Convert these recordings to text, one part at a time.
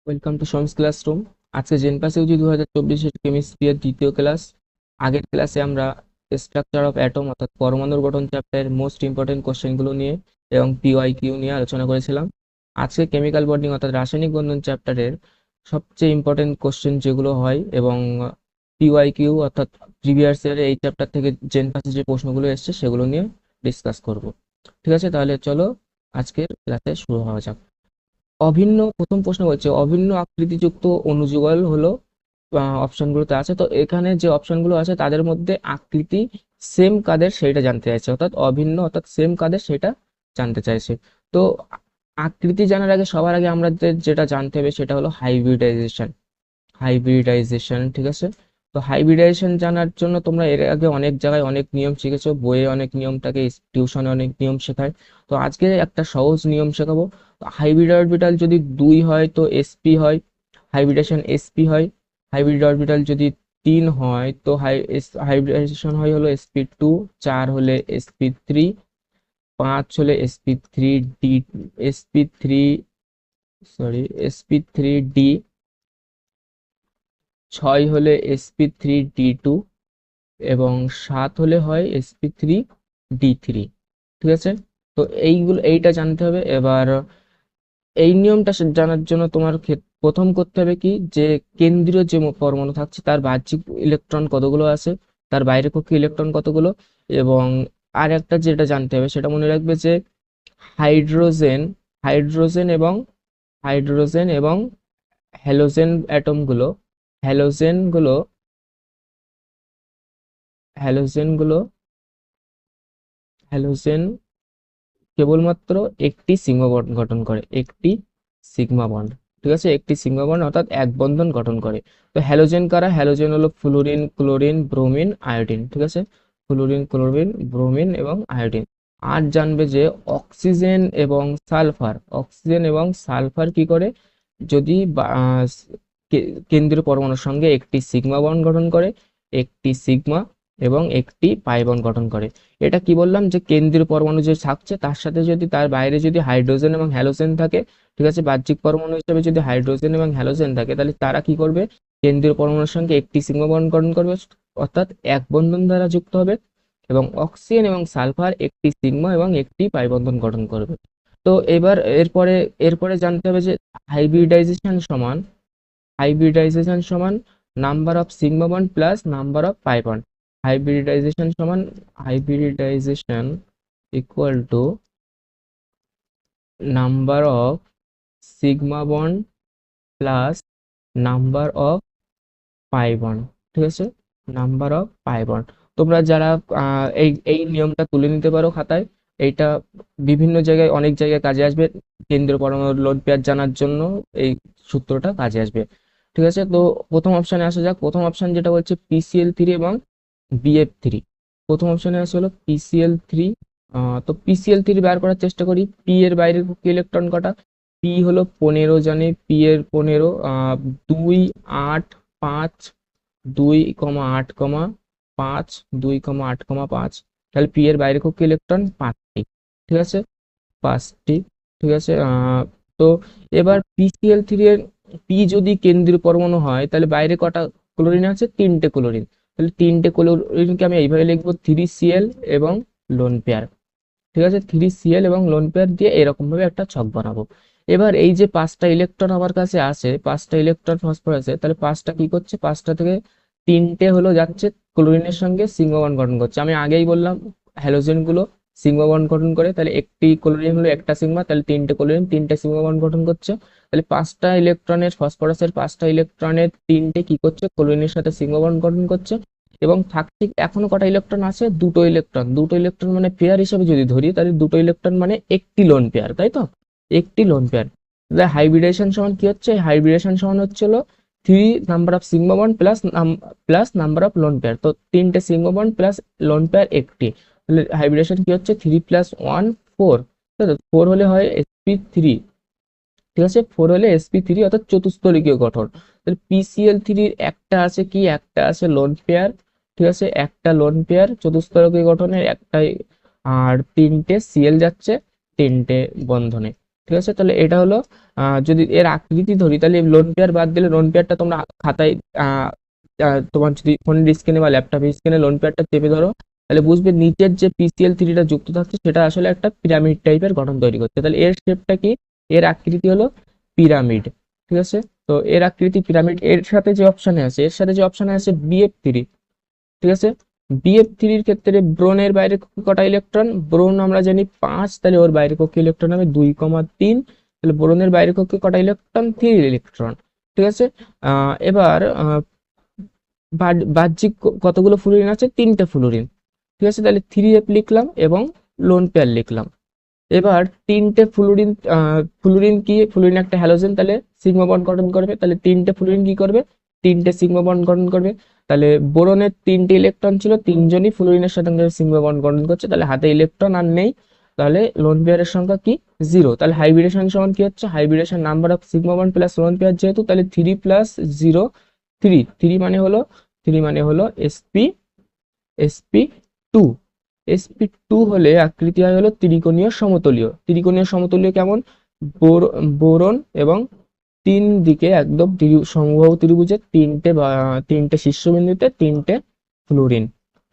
Welcome to সোমস classroom. আজকে জেনপাস Yuji 2024 chemistry এর দ্বিতীয় ক্লাস। আগের ক্লাসে আমরা স্ট্রাকচার অফ অ্যাটম অর্থাৎ পরমাণুর গঠন চ্যাপ্টারের মোস্ট ইম্পর্টেন্ট কোশ্চেনগুলো নিয়ে এবং পিওয়াইকিউ নিয়ে আলোচনা করেছিলাম। আজকে কেমিক্যাল বন্ডিং অর্থাৎ রাসায়নিক বন্ধন চ্যাপ্টারের সবচেয়ে ইম্পর্টেন্ট কোশ্চেন যেগুলো হয় এবং পিওয়াইকিউ অর্থাৎ প্রিভিয়াস ইয়ারে এই চ্যাপ্টার থেকে জেনপাসে যে প্রশ্নগুলো এসেছে সেগুলো নিয়ে ডিসকাস করব। ঠিক আছে, তাহলে চলো আজকের ক্লাসে শুরু হওয়া যাক। প্রথম প্রশ্ন বলছে অভিন্ন আকৃতিযুক্ত অণুযুগল হলো অপশনগুলোতে আছে। তো এখানে যে অপশনগুলো আছে তাদের মধ্যে আকৃতি সেম কাদের সেটা জানতে চাইছে, অর্থাৎ অভিন্ন অর্থাৎ সেম কাদের সেটা জানতে চাইছে। তো আকৃতি জানার আগে সবার আগে আমাদের যেটা জানতে হবে সেটা হলো হাইব্রিডাইজেশন। ঠিক আছে, তো হাইব্রিডাইজেশন জানার জন্য তোমরা এর আগে অনেক জায়গায় অনেক নিয়ম শিখেছো, বইয়ে অনেক নিয়ম থাকে, টিউশনে অনেক নিয়ম শেখায়। তো আজকে একটা সহজ নিয়ম শেখাবো। হাইব্রিড অরবিটাল যদি 2 হয় তো এসপি হয়, হাইব্রিডেশন এসপি হয়। হাইব্রিড অরবিটাল যদি 3 হয় তো হাইব্রিডাইজেশন হয় হলো sp2, 4 হলে sp3, 5 হলে sp3d, sp3 সরি sp3d, 6 হলে sp3d2 এবং 7 হলে হয় sp3d3। ঠিক আছে, তো এইটা জানতে হবে। এবার এই নিয়মটা জানার জন্য তোমার প্রথম করতে হবে কি, যে কেন্দ্রীয় যে পরমাণু থাকছে তার বাহ্যিক ইলেকট্রন কতগুলো আছে, তার বাইরের কক্ষে ইলেকট্রন কতগুলো। এবং আর একটা যেটা জানতে হবে সেটা মনে রাখবে যে হাইড্রোজেন হাইড্রোজেন এবং হাইড্রোজেন এবং হ্যালোজেন অ্যাটমগুলো হ্যালোজেনগুলো হ্যালোজেনগুলো হ্যালোজেন কেবলমাত্র একটি সিগমা বন্ড গঠন করে, একটি সিগমা বন্ড। ঠিক আছে, একটি সিগমা বন্ড অর্থাৎ এক বন্ধন গঠন করে। তো হ্যালোজেন কারা? হ্যালোজেন হলো ফ্লুরিন, ক্লোরিন, ব্রোমিন, আয়োডিন। ঠিক আছে, ফ্লুরিন, ক্লোরিন, ব্রোমিন এবং আয়োডিন। আর জানবে যে অক্সিজেন এবং সালফার কি করে, যদি কেন্দ্রীয় পরমাণুর সঙ্গে একটি সিগমা বন্ড গঠন করে, একটি সিগমা এবং একটি পাই বন্ড গঠন করে। এটা কি বললাম, যে কেন্দ্রীয় পরমাণু যে থাকছে তার সাথে যদি তার বাইরে যদি হাইড্রোজেন এবং হ্যালোজেন থাকে, ঠিক আছে, বাহ্যিক পরমাণু হিসেবে যদি হাইড্রোজেন এবং হ্যালোজেন থাকে, তাহলে তারা কি করবে, কেন্দ্রীয় পরমাণুর সঙ্গে একটি সিগমা বন্ড গঠন করবে, অর্থাৎ এক বন্ধন দ্বারা যুক্ত হবে। এবং অক্সিজেন এবং সালফার একটি সিগমা এবং একটি পাই বন্ধন গঠন করবে। তো এবার এরপরে এরপরে জানতে হবে যে হাইব্রিডাইজেশন সমান হাইব্রিডাইজেশন সমান number of sigma bond plus number of pi bond. Hybridization equal to number of sigma bond plus number of pi bond. ঠিক আছে, নাম্বার অফ পাই বন্ড। তোমরা যারা এই এই নিয়মটা তুলে নিতে পারো খাতায়, এইটা বিভিন্ন জায়গায় অনেক জায়গায় কাজে আসবে। কেন্দ্রীয় পরমাণুর লোড পেয়ার জানার জন্য এই সূত্রটা কাজে আসবে। ঠিক আছে, তো প্রথম অপশানে আসা যাক। প্রথম অপশান যেটা বলছে পিসিএল3 এবং বিএফ3। প্রথম অপশানে আছে হলো পিসিএল3। তো পিসিএল3 বার করার চেষ্টা করি। পি এর বাইরের কক্ষে ইলেকট্রন কটা? পি হলো 15, জানি পি এর 15, 2, 8, 5, 2,8,5, 2,8,5। তাহলে পি এর বাইরের কক্ষে ইলেকট্রন 5টি। ঠিক আছে, 5টি। ঠিক আছে, তো এবার পিসিএল3 এর পি যদি কেন্দ্রীয় পরমাণু হয় তাহলে বাইরে কটা ক্লোরিন আছে? 3টে ক্লোরিন। তাহলে 3টে ক্লোরিনকে আমি এইভাবে লিখবো 3Cl এবং লোন পেয়ার। ঠিক আছে, 3Cl এবং লোন পেয়ার দিয়ে এরকম ভাবে একটা ছক বানাবো। এবার এই যে 5টা ইলেকট্রন আমার কাছে আছে, 5টা ইলেকট্রন ফসফরাসে, তাহলে 5টা কি করছে, 5টা থেকে 3টে হলো যাচ্ছে ক্লোরিনের সঙ্গে সিগমা বন্ড গঠন করছে। আমি আগেই বললাম হ্যালোজেন গুলো সিগমা বন্ড গঠন করে, তাহলে একটি ক্লোরিন হলো একটা সিগমা, তাহলে 3টে ক্লোরিন 3টে সিগমা বন্ড গঠন করছে। তাহলে 5টা ইলেকট্রনের ফসফরাসের 5টা ইলেকট্রনের 3টে কি করছে, ক্লোরিনের সাথে সিগমা বন্ড গঠন করছে। এবং থাকছে এখনো কটা ইলেকট্রন আছে? দুটো ইলেকট্রন মানে পেয়ার হিসেবে যদি ধরি তাহলে দুটো ইলেকট্রন মানে একটি লোন পেয়ার, তাই তো, একটি লোন পেয়ার। হাইব্রিডেশন সমান কি হচ্ছে, হাইব্রিডেশন সমান হচ্ছে হলো 3 number of sigma bond plus number of lone pair. তো 3টে sigma bond plus lone pair একটি, তাহলে হাইব্রিডেশন কি হচ্ছে 3 + 1 4। 4 হলে হয় sp3। ঠিক আছে, 4 হলে sp3 অর্থাৎ চতুস্তরিকীয় গঠন। তাহলে পিসিএল3 একটা আছে কি, একটা আছে লোন পেয়ার। ঠিক আছে, একটা লোন পেয়ার চতুস্তরিকীয় গঠনের একটাই। আর 3টে সিএল যাচ্ছে 3টে বন্ধনে। ঠিক আছে, তাহলে এটা হলো যদি এর আকৃতি ধরি তাহলে লোন পেয়ার বাদ দিলে লোন পেয়ারটা তোমরা খাতায় তোমার যদি ফোনের স্ক্রিনে বা ল্যাপটপের স্ক্রিনে লোন পেয়ারটা চেপে ধরো তাহলে বুঝবে নিচের যে PCl3 টা যুক্ত থাকছে সেটা আসলে একটা পিরামিড টাইপের গঠন তৈরি করছে। তাহলে এর শেপটা কি, এর আকৃতি হলো পিরামিড। ঠিক আছে, তো এর আকৃতি পিরামিড। এর সাথে যে অপশনে আছে, এর সাথে যে অপশনে আছে BF3, ঠিক আছে, BF3-র ক্ষেত্রে ব্রোনের বাইরে কটা ইলেকট্রন, ব্রোন আমরা জানি 5, তাহলে ওর বাইরে কক্ষে ইলেকট্রন হবে 2,3, তাহলে বোরনের বাইরে কক্ষে কটা ইলেকট্রন, 3 ইলেকট্রন। ঠিক আছে, এবার বাহ্যিক কতগুলো ফ্লুরিন আছে, 3টে ফ্লুরিন। ঠিক আছে, তাহলে 3F লিখলাম এবং লোন পেয়ার লিখলাম। এবার 3টে ফ্লুরিন, ফ্লুরিন কি, ফ্লুরিন একটা হ্যালোজেন, তাহলে সিগমা বন্ড গঠন করবে, তাহলে 3টে ফ্লুরিন কি করবে, 3টে সিগমা বন্ড গঠন করবে। তাহলে বোরনের 3টে ইলেকট্রন ছিল, 3জনই ফ্লুরিনের সাথে সিগমা বন্ড গঠন করছে, তাহলে হাতে ইলেকট্রন আর নেই, তাহলে লোন পেয়ারের সংখ্যা কি, 0। তাহলে হাইব্রিডেশন সমান কি হচ্ছে, hybridization number of sigma bond plus lone pair যেহেতু, তাহলে 3 প্লাস 0 3, 3 মানে হলো sp2। sp2 হলে আকৃতি হয় হলো ত্রিকোণীয় সমতলীয়। ত্রিকোণীয় সমতলীয় কেমন, বোরন এবং 3 দিকে একদম সমবাহু ত্রিভুজের 3টে শীর্ষবিন্দুতে 3টে ফ্লুরিন।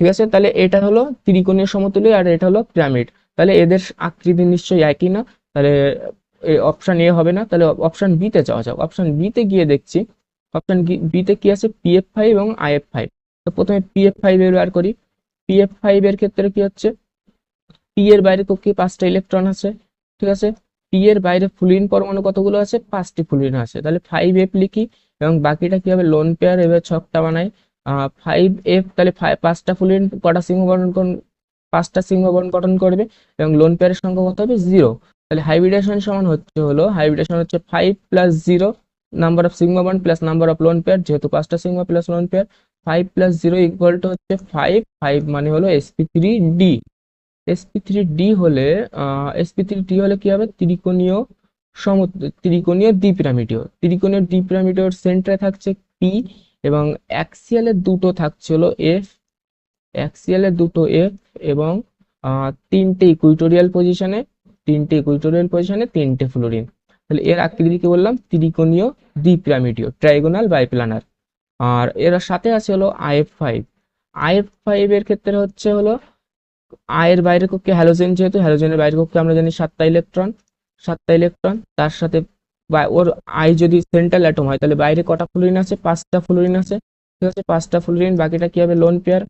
ঠিক আছে, তাহলে এটা হলো ত্রিকোণীয় সমতলীয় আর এটা হলো পিরামিড। তাহলে এদের আকৃতি নিশ্চয়ই একই না, তাহলে অপশন এ হবে না, তাহলে অপশন বি তে যাওয়া যাক। অপশন বি তে গিয়ে দেখছি, অপশন বি তে কি আছে, PF5 এবং IF5। তো প্রথমে PF5 এর বার করি। PF5 এর ক্ষেত্রে কি হচ্ছে, পি এর বাইরে কক্ষে 5টা ইলেকট্রন আছে। ঠিক আছে, পি এর বাইরে ফ্লুরিন পরমাণু কতগুলো আছে, 5টি ফ্লুরিন আছে, তাহলে 5F লিখি এবং বাকিটা কি হবে, লোন পেয়ার। এবার ছকটা বানাই, 5F, তাহলে 5টা ফ্লুরিন কটা সিগমা বন্ড, 5টা সিগমা বন্ড গঠন করবে এবং লোন পেয়ারের সংখ্যা কত হবে, 0। তাহলে হাইব্রিডেশন সমান হাইব্রিডেশন হচ্ছে 5 plus 0 number of sigma bond plus number of loan pair, যেহেতু 5টা sigma plus lone pair, 5 plus 0 equal to হচ্ছে 5, 5 মানে হলো sp3d। sp3d হলে sp3d হলে কি হবে, ত্রিকোণীয় দ্বিপিরামিডীয় সেন্টারে থাকছে p এবং অ্যাক্সিয়ালের দুটো থাকছে হলো f, অ্যাক্সিয়ালের দুটো f এবং তিনটে ইকুইটোরিয়াল পজিশনে, 3টে ফ্লুরিন। তাহলে এর আকৃতি কি বললাম, ত্রিকোণীয় দ্বিপিরামিডীয়, ট্রাইগোনাল বাইপ্লানার। আর এর সাথে আছে হলো IF5। IF5 এর ক্ষেত্রে হচ্ছে হলো এর বাইরের কক্ষে হ্যালোজেন, যেহেতু হ্যালোজেনের বাইরের কক্ষে আমরা জানি 7টা ইলেকট্রন, তার সাথে ওর যদি সেন্ট্রাল অ্যাটম হয় তাহলে বাইরে কটা ফ্লুরিন আছে, 5টা ফ্লুরিন আছে। ঠিক আছে, 5টা ফ্লুরিন, বাকিটা কি হবে, লোন পেয়ার।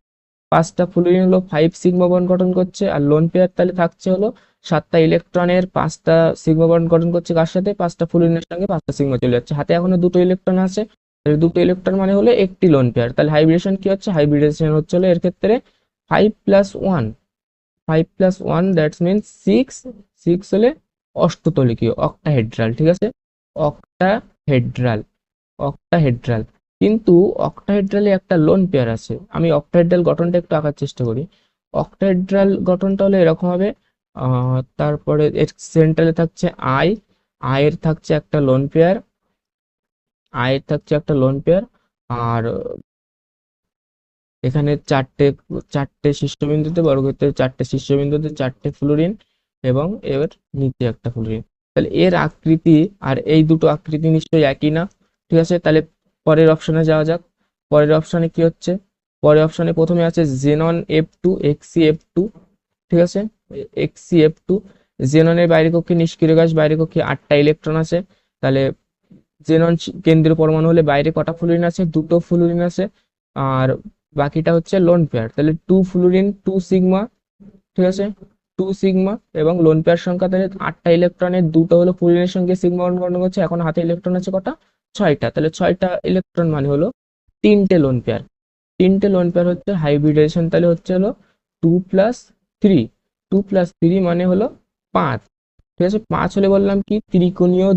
5টা ফ্লুরিন হলো 5 সিগমা বন্ড গঠন করছে আর লোন পেয়ার তাহলে থাকছে হলো 7টা ইলেকট্রনের 5টা সিগমা বন্ড গঠন করছে, কার সাথে, 5টা ফ্লুরিনের সঙ্গে 5টা সিগমা চলে যাচ্ছে, হাতে এখনো দুটো ইলেকট্রন আছে, তাহলে দুটো ইলেকট্রন মানে হলো একটি লোন পেয়ার। তাহলে হাইব্রিডেশন কি হচ্ছে, হাইব্রিডেশন হচ্ছে হলো এর ক্ষেত্রে 5 প্লাস 1, 5 প্লাস 1 দ্যাটস মিনস 6, 6 হলে অষ্টতলিকীয়, অক্টাহেড্রাল। ঠিক আছে, অক্টাহেড্রাল, অক্টাহেড্রাল। কিন্তু অক্টাহেড্রালে একটা লোন পেয়ার আছে, আমি অক্টাহেড্রাল গঠনটা একটু আঁকার চেষ্টা করি। অক্টাহেড্রাল গঠনটা হলো এরকম হবে, তারপরে এর সেন্ট্রালে থাকছে আই, এর থাকছে একটা লোন পেয়ার, আর এখানে চারটে শীর্ষবিন্দুতে, বর্গক্ষেত্রের 4টে শীর্ষবিন্দুতে 4টে ফ্লুরিন এবং এর নিচে একটা ফ্লুরিন। তাহলে এর আকৃতি আর এই দুটো আকৃতি নিশ্চয়ই একই না। ঠিক আছে, তাহলে পরের অপশনে যাওয়া যাক। পরের অপশনে কি হচ্ছে, পরের অপশনে প্রথমে আছে জেনন F2, XCF2। ঠিক আছে, XCF2, জেননের বাইরে কক্ষে নিষ্ক্রিয় গ্যাস, বাইরে কক্ষে 8টা ইলেকট্রন আছে। তাহলে জেনন কেন্দ্রীয় পরমাণু হলে বাইরে কটা ফ্লুরিন আছে, দুটো ফ্লুরিন আছে, আর বাকিটা হচ্ছে লোন পেয়ার। তাহলে 2 ফ্লুরিন 2 সিগমা। ঠিক আছে, 2 সিগমা এবং লোন পেয়ার সংখ্যা, তাহলে 8টা ইলেকট্রনের দুটো হলো ফ্লুরিনের সঙ্গে সিগমা বন্ড করছে, এখন হাতে ইলেকট্রন আছে কটা, 6টা, তাহলে 6টা ইলেকট্রন মানে হলো 3টে লোন পেয়ার। 3টে লোন পেয়ার হচ্ছে হাইব্রিডেশন, তাহলে হচ্ছে হলো 2 প্লাস 3, 2 প্লাস 3 মানে হলো 5। ঠিক আছে, 5 হলে বললাম কি, ত্রিকোণীয়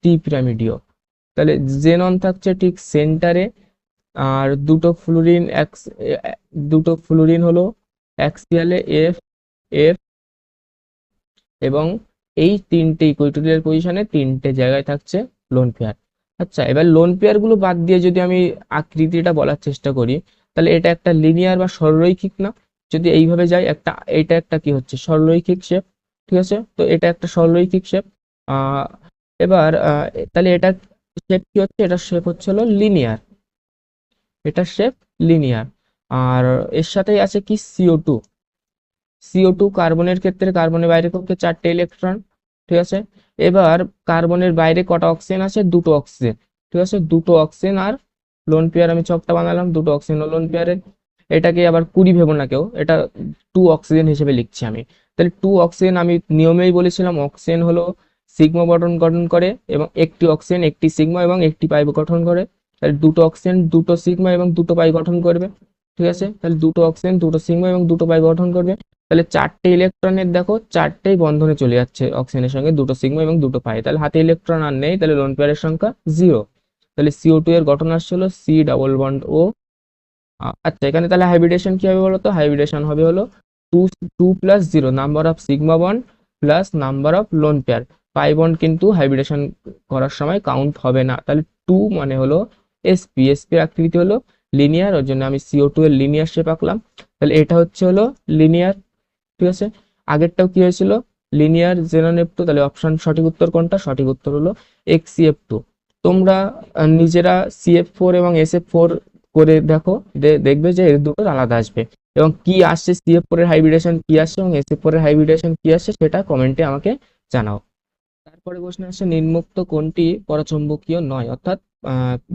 দ্বিপিরামিডীয়। তাহলে জেনন থাকছে ঠিক সেন্টারে, আর দুটো ফ্লুরিন হলো অ্যাক্সিয়ালে এফ, এফ এবং এই 3টে ইকুইটোরিয়াল পজিশনে 3টে জায়গায় থাকছে লোন পেয়ার। আচ্ছা, এবার লোন পেয়ার গুলো বাদ দিয়ে যদি আমি আকৃতিটা বলার চেষ্টা করি, তাহলে এটা একটা লিনিয়ার বা সরলরৈখিক না, যদি এইভাবে যাই, এটা একটা কি হচ্ছে, সরলরৈখিক শেপ। ঠিক আছে, তো এটা একটা সরলরৈখিক শেপ। এবার তাহলে এটা শেপ কি হচ্ছে, এটা শেপ হচ্ছে হলো লিনিয়ার, এটা শেপ লিনিয়ার। আর এর সাথেই আছে কি CO2, CO2 কার্বনের ক্ষেত্রে কার্বনের বাইরে কক্ষে 4টে ইলেকট্রন, ঠিক আছে। এবার কার্বনের বাইরে কটা অক্সিজেন আছে, 2টো অক্সিজেন, ঠিক আছে, 2টো অক্সিজেন আর লোন পেয়ার, আমি ছকটা বানালাম 2টো অক্সিজেন ও লোন পেয়ারের। এটাকে আবার 20 ভেবো না কেউ, এটা 2 অক্সিজেন হিসেবে লিখছি আমি। তাহলে 2 অক্সিজেন, আমি নিয়মেই বলেছিলাম অক্সিজেন হলো সিগমা বন্ড গঠন করে, এবং একটি অক্সিজেন একটি সিগমা এবং একটি পাই গঠন করে। তাহলে 2টো অক্সিজেন 2টো সিগমা এবং 2টো পাই গঠন করবে, ঠিক আছে। তাহলে 2টো অক্সিজেন 2টো সিগমা এবং 2টো পাই গঠন করবে। তাহলে 4টে ইলেকট্রনের দেখো 4টেই বন্ধনে চলে যাচ্ছে অক্সিজেনের সঙ্গে, 2টো সিগমা এবং 2টো পাই, তাহলে হাতে ইলেকট্রন আর নেই, তাহলে লোন পেয়ারের সংখ্যা 0। তাহলে CO2 এর গঠন আসছে হলো C ডাবল বন্ড O। আচ্ছা, এখানে তাহলে হাইব্রিডেশন কি হবে বলতো, হাইব্রিডেশন হবে হলো 2 2 plus 0 number of sigma bond plus number of lone pair. Pi bond কিন্তু হাইব্রিডেশন করার সময় কাউন্ট হবে না। তাহলে 2 মানে হলো SP এর আকৃতি হলো লিনিয়ার, ওর জন্য আমি CO2 এর লিনিয়ার শেপ আঁকলাম। তাহলে এটা হচ্ছে হলো লিনিয়ার, ঠিক আছে। আগেরটাও কি হয়েছিল, লিনিয়ার জেনারেপ্টু, তাহলে অপশন সঠিক উত্তর কোনটা, সঠিক উত্তর হলো XCF2। তোমরা নিজেরা CF4 এবং SF4 করে দেখো, দেখবে যে এর দুটো আলাদা আসবে, এবং কি আসছে CF4 এর হাইব্রিডেশন কি আসছে এবং SF4 এর হাইব্রিডেশন কি আসছে সেটা কমেন্টে আমাকে জানাও। তারপরে প্রশ্ন আসছে নিম্নোক্ত কোনটি পরাচুম্বকীয় নয়, অর্থাৎ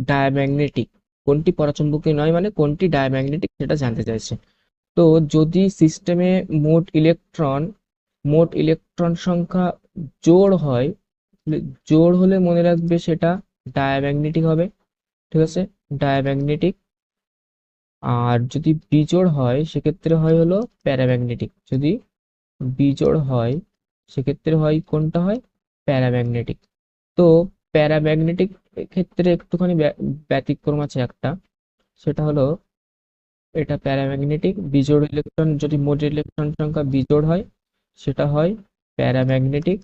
ডায়াম্যাগনেটিক। কোনটি পরাচুম্বকীয় নয় মানে কোনটি ডায়াম্যাগনেটিক সেটা জানতে চাইছে। তো যদি সিস্টেমে মোট ইলেকট্রন সংখ্যা জোড় হয়, জোড় হলে মনে রাখবে সেটা ডায়াম্যাগনেটিক হবে, ঠিক আছে, ডায়াম্যাগনেটিক। আর যদি বিজোড় হয় সেক্ষেত্রে হয় হলো প্যারাম্যাগনেটিক। যদি বিজোড় হয় সেক্ষেত্রে হয় কোনটা, হয় প্যারাম্যাগনেটিক। তো প্যারাম্যাগনেটিক ক্ষেত্রে একটুখানি ব্যতিক্রম আছে একটা, সেটা হলো এটা প্যারাম্যাগনেটিক। বিজোড় ইলেকট্রন, যদি মোট ইলেকট্রন সংখ্যা বিজোড় হয় সেটা হয় প্যারাম্যাগনেটিক।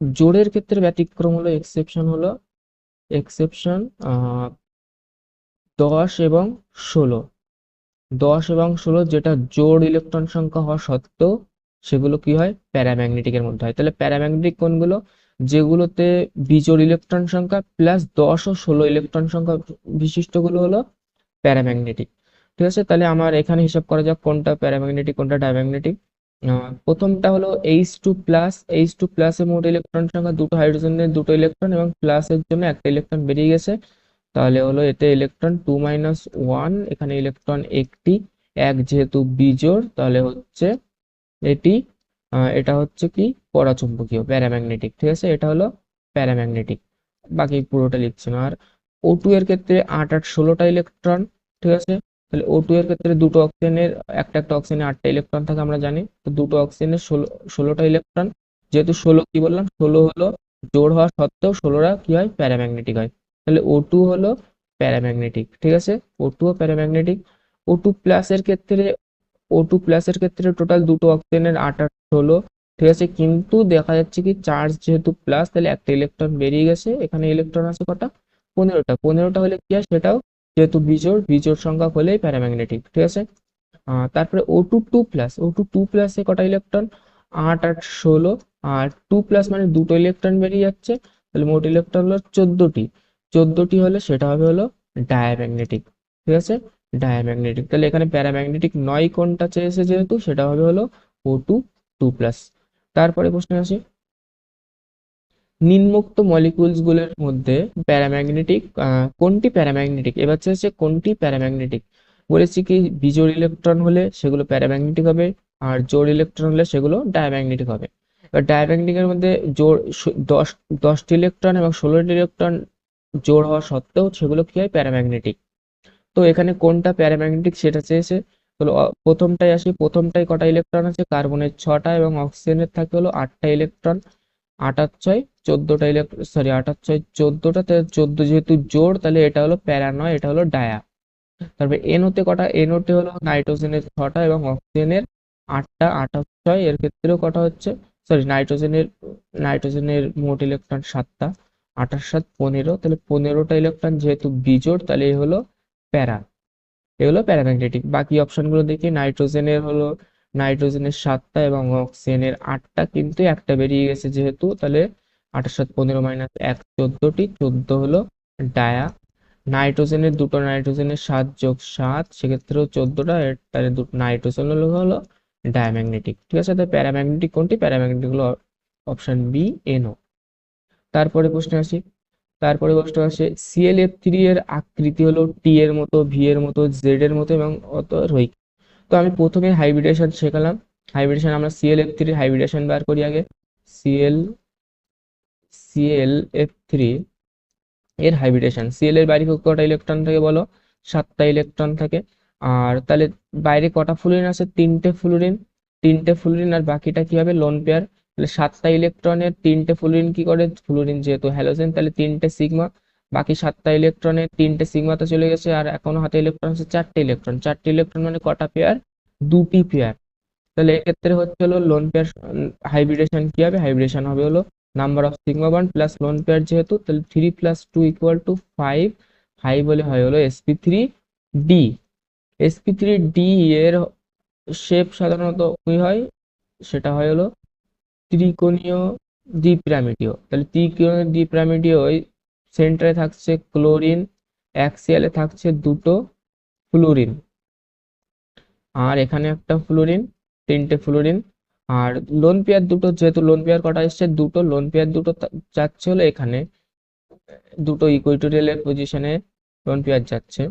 জোড়ের ক্ষেত্রে ব্যতিক্রম হলো, এক্সেপশন 10 এবং 16। 10 এবং 16 যেটা জোড় ইলেকট্রন সংখ্যা হওয়া সত্ত্বেও সেগুলো কি হয়, প্যারাম্যাগনেটিকের মধ্যে হয়। তাহলে প্যারাম্যাগনেটিক কোনগুলো, যেগুলোতে বিজোড় ইলেকট্রন সংখ্যা প্লাস 10 ও 16 ইলেকট্রন সংখ্যা বিশিষ্টগুলো হলো প্যারাম্যাগনেটিক, ঠিক আছে। তাহলে আমার এখানে হিসাব করা যাক কোনটা প্যারাম্যাগনেটিক কোনটা ডায়াম্যাগনেটিক। প্রথমটা হলো H2 প্লাস, H2 প্লাসের মোট ইলেকট্রন সংখ্যা, 2টো হাইড্রোজেনের 2টো ইলেকট্রন এবং প্লাসের জন্য একটা ইলেকট্রন বেরিয়ে গেছে, তাহলে হলো এতে ইলেকট্রন 2 - 1, এখানে ইলেকট্রন একটি, এক যেহেতু বিজোড় তাহলে হচ্ছে এটি এটা হচ্ছে কি পরাচুম্বকীয় প্যারাম্যাগনেটিক, ঠিক আছে, এটা হলো প্যারাম্যাগনেটিক। বাকি পুরোটা লিখছি না। আর O2 এর ক্ষেত্রে 8 8 16টা ইলেকট্রন, ঠিক আছে। তাহলে O2 এর ক্ষেত্রে দুটো অক্সিজেনের, একটা একটা অক্সিজেনে 8টা ইলেকট্রন থাকে আমরা জানি, তো দুটো অক্সিজেনের 16টা ইলেকট্রন। যেহেতু 16 কি বললাম, 16 হলো জোড় হওয়া সত্ত্বেও 16রা কি হয়, প্যারাম্যাগনেটিক হয়। তাহলে O2 হলো প্যারাম্যাগনেটিক, ঠিক আছে, O2 ও প্যারাম্যাগনেটিক। O2 প্লাসের ক্ষেত্রে, O2 প্লাসের ক্ষেত্রে টোটাল দুটো অক্সিজেনের 8 8 16, ঠিক আছে, কিন্তু দেখা যাচ্ছে কি চার্জ যেহেতু প্লাস তাহলে একটা ইলেকট্রন বেরিয়ে গেছে, এখানে ইলেকট্রন আছে কটা, 15টা। 15টা হলে কি হয়, সেটাও যেহেতু বিজোড়, বিজোড় সংখ্যা হলেই প্যারাম্যাগনেটিক, ঠিক আছে। তারপরে O2 2 প্লাসে কটা ইলেকট্রন, 8 8 16, আর 2 প্লাস মানে দুটো ইলেকট্রন বেরিয়ে যাচ্ছে, তাহলে মোট ইলেকট্রন হলো 14টি। 14টি হলে সেটা হবে হলো ডায়াম্যাগনেটিক, ঠিক আছে, ডায়াম্যাগনেটিক। তাহলে এখানে প্যারাম্যাগনেটিক নয় কোনটা চেয়েছে, যেহেতু সেটা হবে হলো O2 2 প্লাস। তারপরে প্রশ্ন আছে নিম্নোক্ত মলিকিউলস গুলোর মধ্যে প্যারাম্যাগনেটিক কোনটি প্যারাম্যাগনেটিক, এবার চেয়েছে কোনটি প্যারাম্যাগনেটিক। বলেছি কি বিজোড় ইলেকট্রন হলে সেগুলো প্যারাম্যাগনেটিক হবে, আর জোড় ইলেকট্রন হলে সেগুলো ডায়াম্যাগনেটিক হবে। এবার ডায়াম্যাগনেটিকের মধ্যে জোড় 10টি ইলেকট্রন এবং 16টি ইলেকট্রন জোড় হওয়া সত্ত্বেও সেগুলো কি হয়, প্যারাম্যাগনেটিক। তো এখানে কোনটা প্যারাম্যাগনেটিক সেটা চেয়েছে। তো প্রথমটাই আসি, প্রথমটায় কটা ইলেকট্রন আছে, কার্বনের 6টা এবং অক্সিজেনের থাকে হলো 8টা ইলেকট্রন। 8 আর 6 14টা ইলেকট্রন, সরি 8 আর 6 14টা, 14 যেহেতু জোড় তাহলে এটা হলো প্যারা নয়, এটা হলো ডায়া। তারপরে এনওতে কটা, এনওতে হলো নাইট্রোজেনের 6টা এবং অক্সিজেনের 8টা। 8 আর 6 এর ক্ষেত্রেও কটা হচ্ছে, সরি নাইট্রোজেনের মোট ইলেকট্রন 7টা। 8 আর 7 15, তাহলে 15টা ইলেকট্রন যেহেতু বিজোড় তাহলে এই হলো প্যারা, এগুলো প্যারাম্যাগনেটিক। বাকি অপশনগুলো দেখি, নাইট্রোজেনের হলো নাইট্রোজেনের 7টা এবং অক্সিজেনের 8টা, কিন্তু একটা বেরিয়ে গেছে যেহেতু, তাহলে 8 7 15 মাইনাস 1 14টি, 14 হলো ডায়া। নাইট্রোজেনের দুটো নাইট্রোজেনের 7 যোগ 7, সেক্ষেত্রেও 14টা, তাহলে দুটো নাইট্রোজেন হলো হলো ডায়াম্যাগনেটিক। ঠিক আছে, তো প্যারাম্যাগনেটিক কোনটি? প্যারাম্যাগনেটিক হলো অপশন বি, এনও। তারপরে প্রশ্ন আসি, তারপরে প্রশ্ন আসে ClF3 এর আকৃতি হলো টি এর মতো, ভি এর মতো, জেড এর মতো এবং অত রৈখিক। তো আমি প্রথমে হাইব্রিডেশন শেখালাম। হাইব্রিডেশন আমরা ClF3 হাইব্রিডেশন বার করি আগে। সিএল ClF3 এর হাইব্রিডেশন, সিএল এর বাইরে কটা ইলেকট্রন থাকে বলো? 7টা ইলেকট্রন থাকে। আর তাহলে বাইরে কটা ফ্লুরিন আছে? 3টে ফ্লুরিন। 3টে ফ্লুরিন আর বাকিটা কি হবে? Loan pair. তাহলে 7টা ইলেকট্রনের 3টে ফ্লুরিন কি করে? ফ্লুরিন যেহেতু হ্যালোজেন, তাহলে 3টে সিগমা। বাকি 7টা ইলেকট্রনের 3টে সিগমা তো চলে গেছে, আর এখনো হাতে ইলেকট্রন আছে 4টে ইলেকট্রন। 4টে ইলেকট্রন মানে কটা পেয়ার? 2টি পেয়ার। তাহলে এক্ষেত্রে হচ্ছে হলো লোন পেয়ার। হাইব্রিডেশন কি হবে? হাইব্রিডেশন হবে হলো number of sigma bond plus lone pair, যেহেতু তাহলে 3 + 2 = 5। 5 হলে হয় হলো sp3d। sp3d এর শেপ সাধারণত কি হয়? সেটা হয় হলো ত্রিকোণীয় দ্বিপিরামিডীয়। তাহলে ত্রিকোণীয় দ্বিপিরামিডীয়, ওই সেন্টারে থাকছে ক্লোরিন, অ্যাক্সিয়ালে থাকছে দুটো ফ্লুরিন, আর এখানে একটা ফ্লুরিন, 3টে ফ্লুরিন। আর লোন পেয়ার দুটো, যেহেতু লোন পেয়ার কটা এসছে? দুটো। লোন পেয়ার দুটো যাচ্ছে হলো এখানে, দুটো ইকুয়েটোরিয়ালের পজিশনে লোন পেয়ার যাচ্ছে।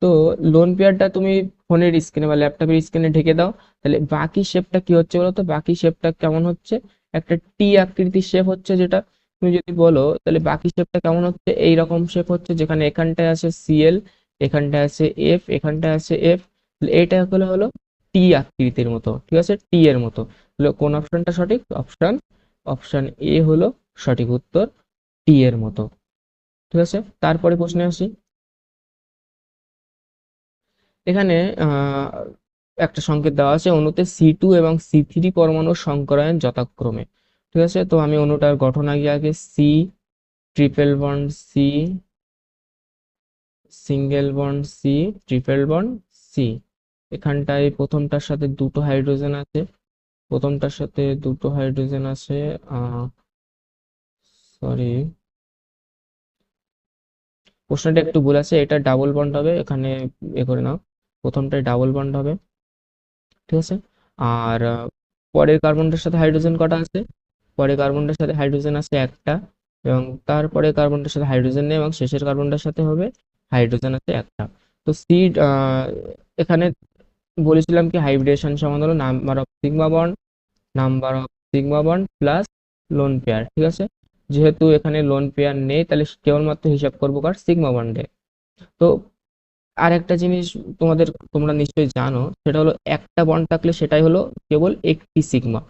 তো লোন পেয়ারটা তুমি ফোনের স্ক্রিনে বা ল্যাপটপের স্ক্রিনে ঢেকে দাও, তাহলে বাকি শেপটা কি হচ্ছে বলো তো? বাকি শেপটা কেমন হচ্ছে? একটা টি আকৃতির শেপ হচ্ছে, যেটা তুমি যদি বলো, তাহলে বাকি শেপটা কেমন হচ্ছে? এই রকম শেপ হচ্ছে, যেখানে এখানটায় আছে সিএল, এখানটায় আছে এফ, এখানটায় আছে এফ। এটা হলো হলো টি আকৃতির মতো, ঠিক আছে, টি এর মতো। তাহলে কোন অপশনটা সঠিক? অপশন অপশন এ হলো সঠিক উত্তর, টি এর মতো। ঠিক আছে, তারপরে প্রশ্নে আসি। এখানে আহ, একটা সংকেত দেওয়া আছে, অণুতে C2 এবং C3 পরমাণুর সংকরায়ন যথাক্রমে। ঠিক আছে, তো আমি অণুটার গঠন আগে আগে C, triple bond C, single bond C, triple bond C. এখানটায় প্রথমটার সাথে দুটো হাইড্রোজেন আছে, প্রথমটার সাথে দুটো হাইড্রোজেন আছে। সরি, প্রশ্নটা একটু ভুল আছে, এটা ডাবল বন্ড হবে এখানে, এ করে নাও, প্রথমটায় ডাবল বন্ড হবে। ঠিক আছে, আর পরের কার্বনটার সাথে হাইড্রোজেন কটা আছে? পরের কার্বনটার সাথে হাইড্রোজেন আছে একটা, এবং তারপরে কার্বনটার সাথে হাইড্রোজেন নেই, এবং শেষের কার্বনটার সাথে হবে হাইড্রোজেন আছে একটা। তো সিড, এখানে বলেছিলাম কি হাইব্রিডেশন সমান হলো number of sigma bond plus lone pair. ঠিক আছে, যেহেতু এখানে লোন পেয়ার নেই, তাহলে কেবলমাত্র হিসাব করবো কার? সিগমা বন্ডে। তো আর একটা জিনিস তোমরা নিশ্চয়ই জানো, সেটা হলো একটা বন্ড থাকলে সেটাই হলো কেবল একটি সিগমা।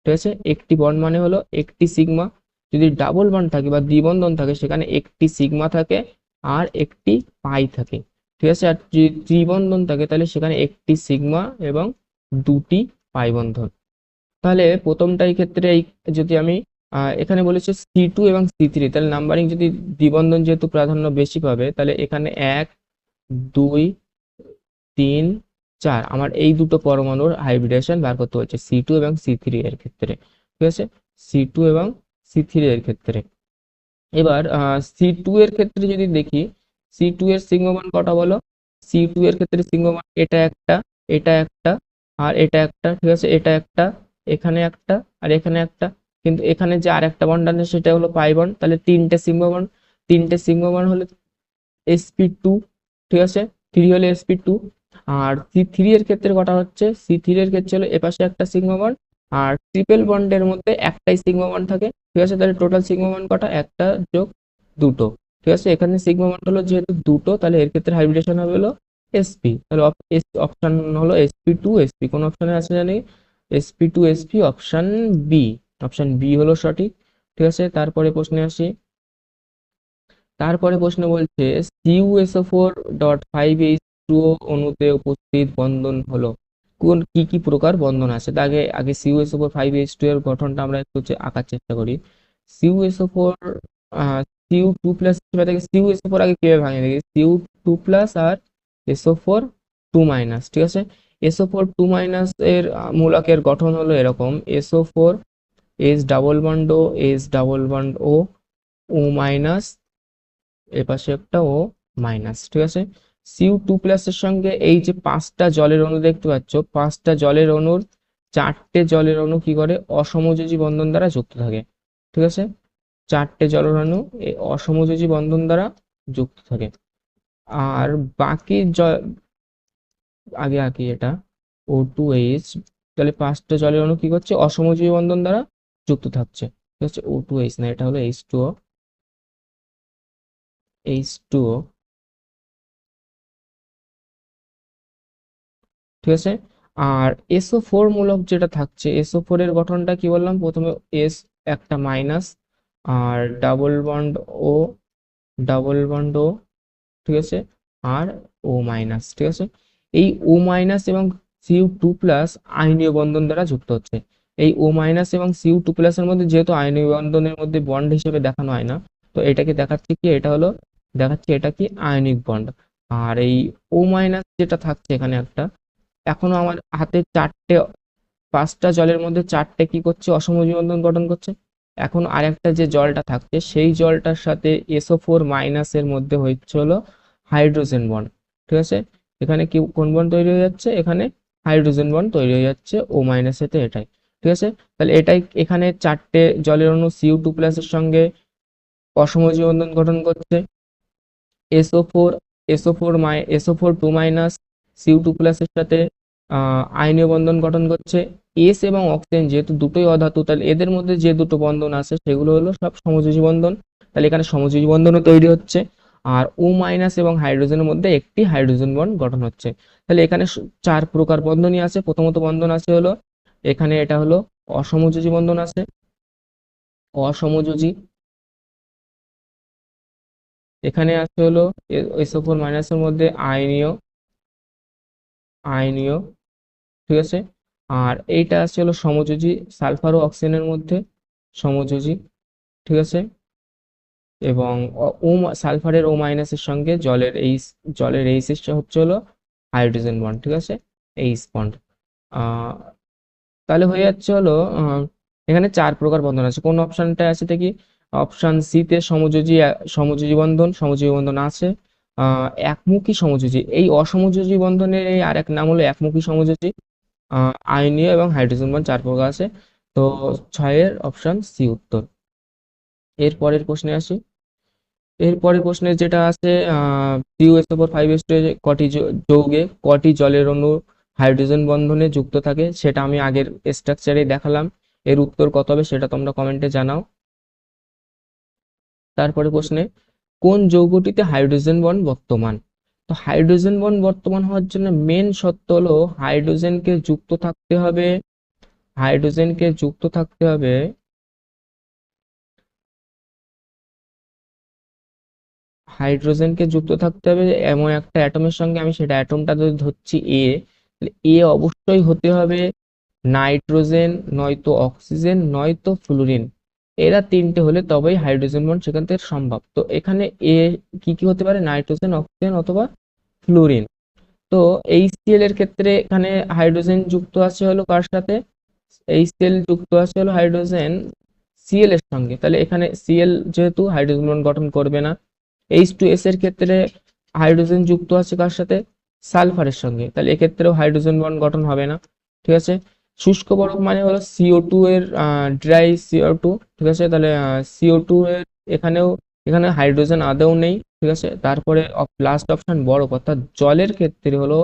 ঠিক আছে, একটি বন্ড মানে হলো একটি সিগমা। যদি ডাবল বন্ড থাকে বা দ্বিবন্ধন থাকে, সেখানে একটি সিগমা থাকে আর একটি পাই থাকে। ঠিক আছে, আর যদি ত্রিবন্ধন থাকে, তাহলে সেখানে একটি সিগমা এবং দুটি পাই বন্ধন। তাহলে প্রথমটাই ক্ষেত্রে যদি আমি এখানে বলেছি C2 এবং C3, তাহলে নাম্বারিং যদি দ্বিবন্ধন যেহেতু প্রাধান্য বেশি পাবে, তাহলে এখানে 1 2 3 4, আমার এই দুটো পরমাণুর হাইব্রিডেশন বার করতে হচ্ছে C2 এবং C3 এর ক্ষেত্রে। ঠিক আছে, C2 এবং C3 এর ক্ষেত্রে। এবার C2 এর ক্ষেত্রে যদি দেখি, C2 এর সিগমা মান কটা বলো? C2 এর ক্ষেত্রে সিগমা মান এটা একটা, এটা একটা, আর এটা একটা। ঠিক আছে, এটা একটা, এখানে একটা, আর এখানে একটা। কিন্তু এখানে যে আর একটা বন্ড আছে সেটা হলো পাই বন্ড, তাহলে তিনটে সিগমা বন্ড হলে sp2। ঠিক আছে, 3 হলে sp2। আর C3 এর ক্ষেত্রে কটা হচ্ছে? C3 এর ক্ষেত্রে হলো এপাশে একটা সিগমা বন্ড, আর ট্রিপল বন্ডের মধ্যে একটাই সিগমা বন্ড থাকে। ঠিক আছে, তাহলে টোটাল সিগমা বন্ড কটা? একটা যোগ দুটো। ঠিক আছে, এখানে সিগমা বন্ড হলো যেহেতু দুটো, তাহলে এর ক্ষেত্রে হাইব্রিডেশন হবে হলো sp। তাহলে অপশন হলো sp2 sp। কোন অপশনে আছে জানি? sp2 sp, option B. Option B হলো সঠিক। ঠিক আছে, তারপরে প্রশ্নে আসি। তারপরে প্রশ্ন বলছে CuSO4.5H2O অণুতে উপস্থিত বন্ধন হলো কোন, কি কি প্রকার বন্ধন আছে? তা আগে আগে CuSO4 5H2 এর গঠনটা আমরা একটু আঁকার চেষ্টা করি। CuSO4, Cu2 প্লাস, থেকে CuSO4 আগে কিভাবে ভাঙে দেখি, Cu2 প্লাস আর SO4 2 মাইনাস। ঠিক আছে, SO4 2 মাইনাস এর মূলকের গঠন হলো এরকম, SO4 H ডাবল বন্ড ও H ডাবল বন্ড ও মাইনাস, এপাশে একটা ও মাইনাস, ঠিক আছে। Cu2 প্লাসের সঙ্গে এই যে 5টা জলের অণু দেখতে পাচ্ছ, 5টা জলের অণুর 4টে জলের অণু কি করে, অসমযোজী বন্ধন দ্বারা যুক্ত থাকে, ঠিক আছে। 4টে জলের অণু এই অসমযোজী বন্ধন দ্বারা যুক্ত থাকে। আর বাকি আগে আগে এটা O2H, তাহলে 5টা জলের অণু কি করছে, অসমযোজী বন্ধন দ্বারা যুক্ত থাকছে, ঠিক আছে। O2H না, এটা হলো H2O, H2O, ঠিক আছে। আর SO4 মূলক যেটা থাকছে, SO4 এর গঠনটা কি বললাম, প্রথমে S একটা মাইনাস, আর ডাবল বন্ড ও, ডাবল বন্ড ও, ঠিক আছে, আর ও মাইনাস, ঠিক আছে। এই ও মাইনাস এবং Cu2 প্লাস আয়নীয় বন্ধন দ্বারা যুক্ত হচ্ছে। এই ও মাইনাস এবং Cu2 প্লাস এর মধ্যে যেহেতু আয়নীয় বন্ধনের মধ্যে বন্ড হিসেবে দেখানো হয় না, তো এটাকে দেখাচ্ছে কি, এটা হলো দেখাচ্ছে এটা কি আয়নিক বন্ড। আর এই ও মাইনাস যেটা থাকছে এখানে একটা, এখনো আমার হাতে 5টা জলের মধ্যে 4টে কি করছে, অসমযোজী বন্ধন গঠন করছে। এখন আরেকটা যে জলটা থাকছে সেই জলটার সাথে SO4 মাইনাস এর মধ্যে হচ্ছে হলো হাইড্রোজেন বন্ড, ঠিক আছে। এখানে কি কোন বন্ড তৈরি হয়ে যাচ্ছে, এখানে হাইড্রোজেন বন্ড তৈরি হয়ে যাচ্ছে ও মাইনাস এতে, এটাই, ঠিক আছে। তাহলে এটাই এখানে 4টে জলের অণু Cu2 প্লাস এর সঙ্গে অসমযোজী বন্ধন গঠন করছে, SO4, SO4 2 minus Cu2 plus এর সাথে আয়নীয় বন্ধন গঠন করছে। এস এবং অক্সিজেন যেহেতু দুটোই অধাতু, তাহলে এদের মধ্যে যে দুটো বন্ধন আছে সেগুলো হলো সব সমযোজী বন্ধন, তাহলে এখানে সমযোজী বন্ধনও তৈরি হচ্ছে। আর ও মাইনাস এবং হাইড্রোজেনের মধ্যে একটি হাইড্রোজেন বন্ড গঠন হচ্ছে। তাহলে এখানে 4 প্রকার বন্ধনই আছে। প্রথমত বন্ধন আছে হলো এখানে, এটা হলো অসমযোজী বন্ধন আছে, অসমযোজী। এখানে আছে হলো SO4 মাইনাসের মধ্যে আয়নীয়, আয়নীয়, ঠিক আছে। আর এইটা আছে হলো সমযোজী, সালফার ও অক্সিজেনের মধ্যে সমযোজী, ঠিক আছে। এবং সালফারের ও মাইনাসের সঙ্গে জলের এইচ এর হচ্ছে হলো হাইড্রোজেন বন্ড, ঠিক আছে, এইচ বন্ড। তাহলে হয়ে যাচ্ছে হলো এখানে 4 প্রকার বন্ধন আছে। কোন অপশনটা আছে দেখি, অপশন সি তে সমযোজী বন্ধন আছে। একমুখী সমযোজী, এই অসমযোজী বন্ধনের এই আরেক নাম হলো একমুখী সমযোজী। আয়নীয় এবং হাইড্রোজেন বন্ড 4 প্রকার আছে। তো 6-এর অপশন সি উত্তর। এর পরের প্রশ্নে আসি। এর পরের প্রশ্নে যেটা আছে, CuSO4 5s2 কটি যৌগে কটি জলের অণু হাইড্রোজেন বন্ধনে যুক্ত থাকে, সেটা আমি আগের স্ট্রাকচারে দেখালাম। এর উত্তর কত হবে সেটা তোমরা কমেন্টে জানাও। তারপরে প্রশ্নে, কোন যৌগটিতে হাইড্রোজেন বন্ড বর্তমান। তো হাইড্রোজেন বন্ড বর্তমান হওয়ার জন্য মেন শর্ত হলো হাইড্রোজেনকে যুক্ত থাকতে হবে, হাইড্রোজেনকে যুক্ত থাকতে হবে হাইড্রোজেনকে যুক্ত থাকতে হবে এমন একটা অ্যাটমের সঙ্গে, আমি সেটা অ্যাটমটা যদি ধরছি এ, তাহলে এ অবশ্যই হতে হবে নাইট্রোজেন, নয়তো অক্সিজেন, নয়তো ফ্লুরিন। এরা তিনটে হলে তবেই হাইড্রোজেন বন্ড সেখান থেকে সম্ভব। তো এখানে এ কি কি হতে পারে, নাইট্রোজেন, অক্সিজেন অথবা ফ্লুরিন। তো HCl এর ক্ষেত্রে এখানে হাইড্রোজেন যুক্ত আছে হলো কার সাথে, HCl যুক্ত আছে হলো হাইড্রোজেন Cl এর সঙ্গে, তাহলে এখানে Cl যেহেতু হাইড্রোজেন বন্ড গঠন করবে না। H2S এর ক্ষেত্রে হাইড্রোজেন যুক্ত আছে কার সাথে, সালফারের সঙ্গে, তাহলে এক্ষেত্রেও হাইড্রোজেন বন্ড গঠন হবে না, ঠিক আছে। শুষ্ক বরফ মানে হলো CO2 এর ড্রাই CO2, ঠিক আছে। তাহলে CO2 এর এখানেও, এখানে হাইড্রোজেন আদৌ নেই, ঠিক আছে। তারপরে লাস্ট অপশন বরফ, অর্থাৎ জলের ক্ষেত্রে হলো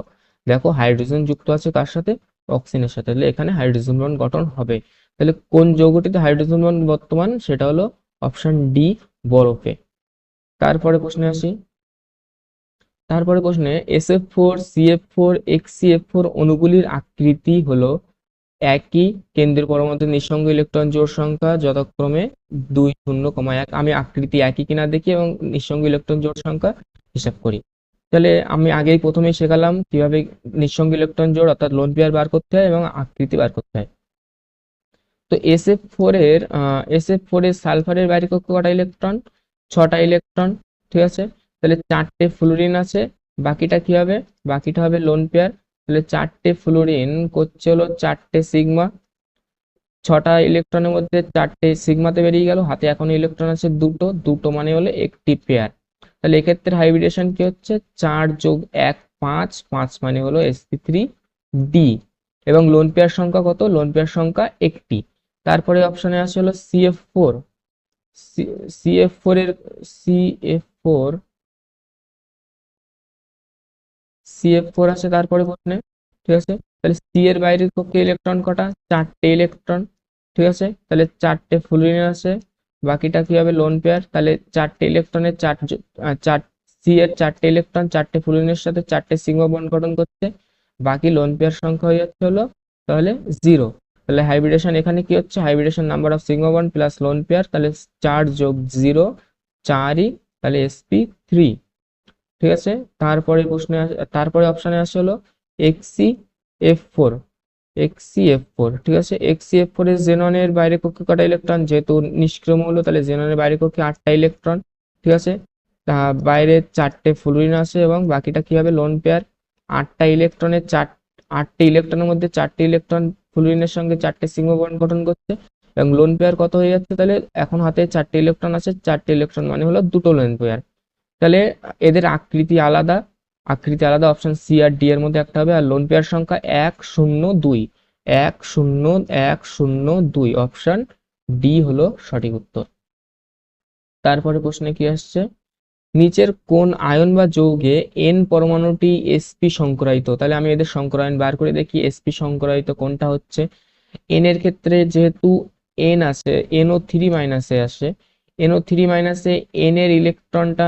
দেখো হাইড্রোজেন যুক্ত আছে কার সাথে, অক্সিজেনের সাথে, তাহলে এখানে হাইড্রোজেন বন্ড গঠন হবে। তাহলে কোন যৌগটিতে হাইড্রোজেন বন্ড বর্তমান, সেটা হলো অপশন ডি, বরফে। তারপরে প্রশ্নে আসি। তারপরে প্রশ্নে, SF4CF4 অণুগুলির আকৃতি হলো একই, কেন্দ্রের পরমাণুতে নিঃসঙ্গ ইলেকট্রন জোড় সংখ্যা যথাক্রমে 2, 0, 1। আমি আকৃতি একই কিনা দেখি এবং নিঃসঙ্গ ইলেকট্রন জোড় সংখ্যা হিসাব করি। তাহলে আমি আগেই প্রথমেই শেখালাম কিভাবে নিঃসঙ্গ ইলেকট্রন জোড় অর্থাৎ লোন পেয়ার বার করতে হয় এবং আকৃতি বার করতে হয়। তো SF4 এর সালফারের বাইরে কক্ষ কটা ইলেকট্রন, 6টা ইলেকট্রন, ঠিক আছে। তাহলে 4টে ফ্লুরিন আছে, বাকিটা কি হবে, বাকিটা হবে লোন পেয়ার, তাহলে 4টে ফ্লোরিন করছে হলো 4টে সিগমা, 6টা ইলেকট্রনের মধ্যে 4টে সিগমাতে বেরিয়ে গেল, হাতে এখন ইলেকট্রন আছে দুটো, দুটো মানে হলো একটি পেয়ার। তাহলে এক্ষেত্রে হাইব্রিডেশন কি হচ্ছে, 4 যোগ 1 5, 5 মানে হলো sp3d। এবং লোন পেয়ার সংখ্যা কত, লোন পেয়ার সংখ্যা একটি। তারপরে অপশনে আসে হলো CF4, CF4 এর CF4 CF4 আছে তারপরে প্রশ্নে, ঠিক আছে। তাহলে সি এর বাইরের কক্ষে ইলেকট্রন কটা, 4টে ইলেকট্রন, ঠিক আছে। তাহলে 4টে ফ্লুরিন আছে, বাকিটা কি হবে, লোন পেয়ার। তাহলে 4টে ইলেকট্রনের 4 সি এর 4টে ইলেকট্রন 4টে ফ্লুরিনের সাথে 4টে সিগমা বন্ড গঠন করছে, বাকি লোন পেয়ার সংখ্যা হয়ে যাচ্ছে হলো তাহলে 0। তাহলে হাইব্রিডেশন এখানে কি হচ্ছে, hybridization number of sigma bond plus lone pair, তাহলে 4 যোগ 0 4ই, তাহলে sp3, ঠিক আছে। তারপরে অপশনে আসে হলো XCF4, XCF4, ঠিক আছে। XCF4 এর জেননের বাইরে কক্ষে কটা ইলেকট্রন, যেহেতু নিষ্ক্রিয় মৌল তাহলে জেননের বাইরে কক্ষে 8টা ইলেকট্রন, ঠিক আছে। বাইরে 4টে ফ্লুরিন আছে এবং বাকিটা কি হবে, লোন পেয়ার। 8টে ইলেকট্রনের মধ্যে 4টে ইলেকট্রন ফ্লুরিনের সঙ্গে 4টে সিগমা বন্ড গঠন করছে এবং লোন পেয়ার কত হয়ে যাচ্ছে, তাহলে এখন হাতে 4টে ইলেকট্রন আছে, 4টে ইলেকট্রন মানে হলো দুটো লোন পেয়ার। তাহলে এদের আকৃতি আলাদা, অপশন সি আর ডি এর মধ্যে একটা হবে। আর লোন পেয়ার সংখ্যা 102, 10102, অপশন ডি হলো সঠিক উত্তর। তারপরে প্রশ্নে কি আসছে, নিচের কোন আয়ন বা যৌগে এন পরমাণুটি sp সংকরায়িত। তাহলে আমি এদের সংকরায়ন বার করে দেখি, sp সংকরায়িত কোনটা হচ্ছে। এন এর ক্ষেত্রে যেহেতু এন আছে, NO3 মাইনাসে আসে, NO3 মাইনাসে এন এর ইলেকট্রনটা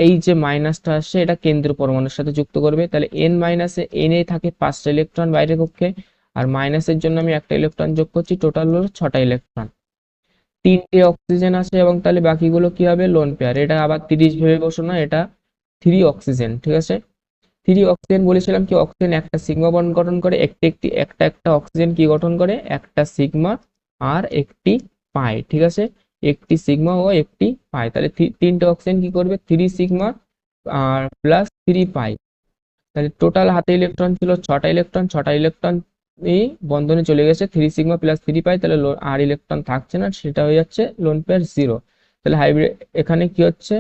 এই যে মাইনাসটা আসছে এটা কেন্দ্রীয় পরমাণুর সাথে যুক্ত করবে, তাহলে এন মাইনাসে এন এ থাকে 5টা ইলেকট্রন বাইরের কক্ষে, আর মাইনাসের জন্য আমি একটা ইলেকট্রন যোগ করছি, টোটাল হলো 6টা ইলেকট্রন। 3টে অক্সিজেন আছে এবং তাহলে বাকিগুলো কি হবে, লোন পেয়ার। এটা আবার 30 ভেবে বসো না, এটা 3 অক্সিজেন, ঠিক আছে। 3 অক্সিজেন বলেছিলাম কি, অক্সিজেন একটা সিগমা বন্ড গঠন করে, একটা অক্সিজেন কি গঠন করে, একটা সিগমা আর একটি পাই, ঠিক আছে। একটি সিগমা ও একটি পাই, তাহলে 3টে অক্সিজেন কি করবে, 3 সিগমা আর প্লাস 3 পাই। তাহলে টোটাল হাতে ইলেকট্রন ছিল 6টা ইলেকট্রন, 6টা ইলেকট্রন এই বন্ধনে চলে গেছে, 3 সিগমা প্লাস 3 পাই, তাহলে আর ইলেকট্রন থাকছে না, সেটা হয়ে যাচ্ছে লোন পেয়ার 0। তাহলে এখানে কি হচ্ছে,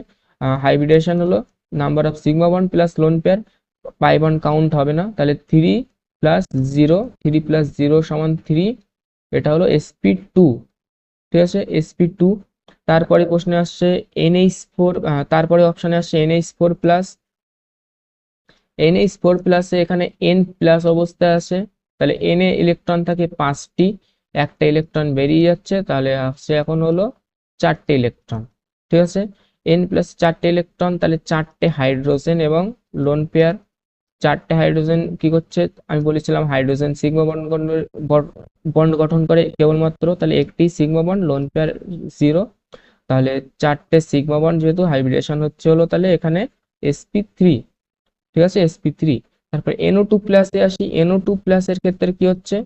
হাইব্রিডেশন হলো number of sigma bond plus lone pair, pi bond count হবে না, তাহলে 3 প্লাস 0, 3 প্লাস 0 সমান 3, এটা হলো sp2, ঠিক আছে, sp2। তারপরে প্রশ্নে আসছে NH4, তারপরে অপশনে আসছে NH4 প্লাস, NH4 প্লাসে এখানে N প্লাস অবস্থায় আছে, তাহলে N এ ইলেকট্রন থাকে 5টি, একটা ইলেকট্রন বেরিয়ে যাচ্ছে, তাহলে আসছে এখন হলো 4টে ইলেকট্রন, ঠিক আছে। N প্লাস 4টে ইলেকট্রন, তাহলে 4টে হাইড্রোজেন এবং লোন পেয়ার। 4টে হাইড্রোজেন কি করছে, আমি বলেছিলাম হাইড্রোজেন সিগমা বন্ড গঠন করে কেবলমাত্র, তাহলে একটি সিগমা বন্ড, লোন পেয়ার 0। তাহলে 4টে সিগমা বন্ড যেহেতু হাইব্রিডেশন হচ্ছে হলো, তাহলে এখানে sp3, ঠিক আছে, sp3। তারপর NO2 প্লাসে আসি, NO2 প্লাস এর ক্ষেত্রে কি হচ্ছে,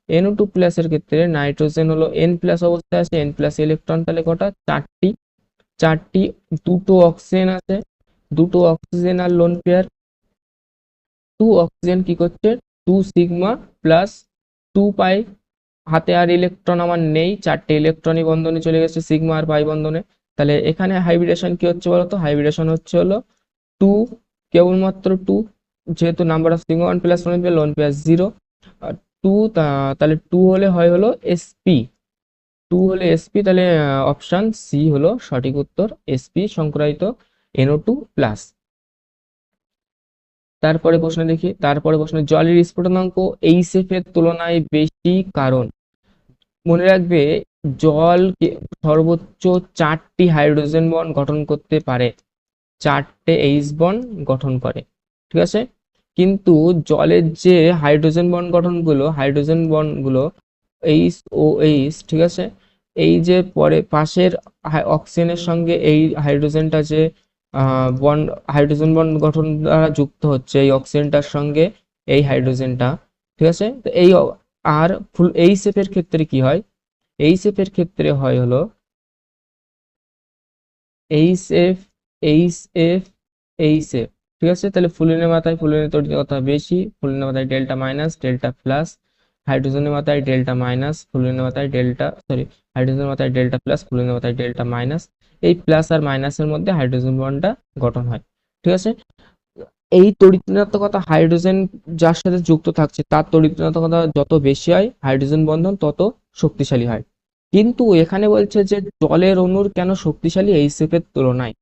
NO2 প্লাস এর ক্ষেত্রে নাইট্রোজেন হলো N প্লাস অবস্থায় আছে, N প্লাস ইলেকট্রন তাহলে কটা, 4টি, 4টি, দুটো অক্সিজেন আছে, দুটো অক্সিজেন আর লোন পেয়ার। 2 অক্সিজেন কি করছে, 2 সিগমা প্লাস 2 পাই, হাতে আর ইলেকট্রন আমার নেই, 4টে ইলেকট্রনই বন্ধনে চলে গেছে সিগমা আর পাই বন্ধনে। তাহলে এখানে হাইব্রিডেশন কি হচ্ছে বলতো, হাইব্রিডেশন হচ্ছে হলো 2, কেবলমাত্র 2, যেহেতু number of sigma 1 plus 1 lone pair 0, আর 2, তাহলে 2 হলে হয় হলো sp, 2 হলে sp, তাহলে অপশন সি হলো সঠিক উত্তর, sp সংক্রায়িত NO2 প্লাস। তারপরে প্রশ্ন, জলের স্ফুটনাঙ্ক HF এর তুলনায় বেশি কারণ। মনে রাখবে, জল সর্বোচ্চ 4টি হাইড্রোজেন বন্ড গঠন করতে পারে, 4টে H বন্ড গঠন করে, ঠিক আছে। কিন্তু জলের যে হাইড্রোজেন বন্ডগুলো HOH, ঠিক আছে, এই যে পরে পাশের অক্সিজেনের সঙ্গে এই হাইড্রোজেনটা যে বন্ড, হাইড্রোজেন বন্ড গঠন দ্বারা যুক্ত হচ্ছে এই অক্সিজেনটার সঙ্গে এই হাইড্রোজেনটা, ঠিক আছে। তো আর ফুল এই শেপের ক্ষেত্রে কি হয়, এই শেপের ক্ষেত্রে হয় হলো HF, HF, HF, ঠিক আছে, তাহলে ফ্লুরিনের মাথায় ফ্লুরিনের তড়িৎকতা বেশি, ফ্লুরিনের মাথায় ডেল্টা মাইনাস ডেল্টা প্লাস, হাইড্রোজেনের মাথায় ডেল্টা মাইনাস ফ্লুরিনের মাথায় ডেল্টা, সরি, হাইড্রোজেনের মাথায় ডেল্টা প্লাস ফ্লুরিনের মাথায় ডেল্টা মাইনাস। এই প্লাস আর মাইনাসের মধ্যে হাইড্রোজেন বন্ডটা গঠন হয়। ঠিক আছে, এই তড়িৎ ঋণাত্মকতা হাইড্রোজেন যার সাথে যুক্ত থাকছে তার তড়িৎ ঋণাত্মকতা যত বেশি হয় হাইড্রোজেন বন্ধন তত শক্তিশালী হয়। কিন্তু এখানে বলছে যে জলের অণুর কেন শক্তিশালী এইচএফ এর তুলনায়।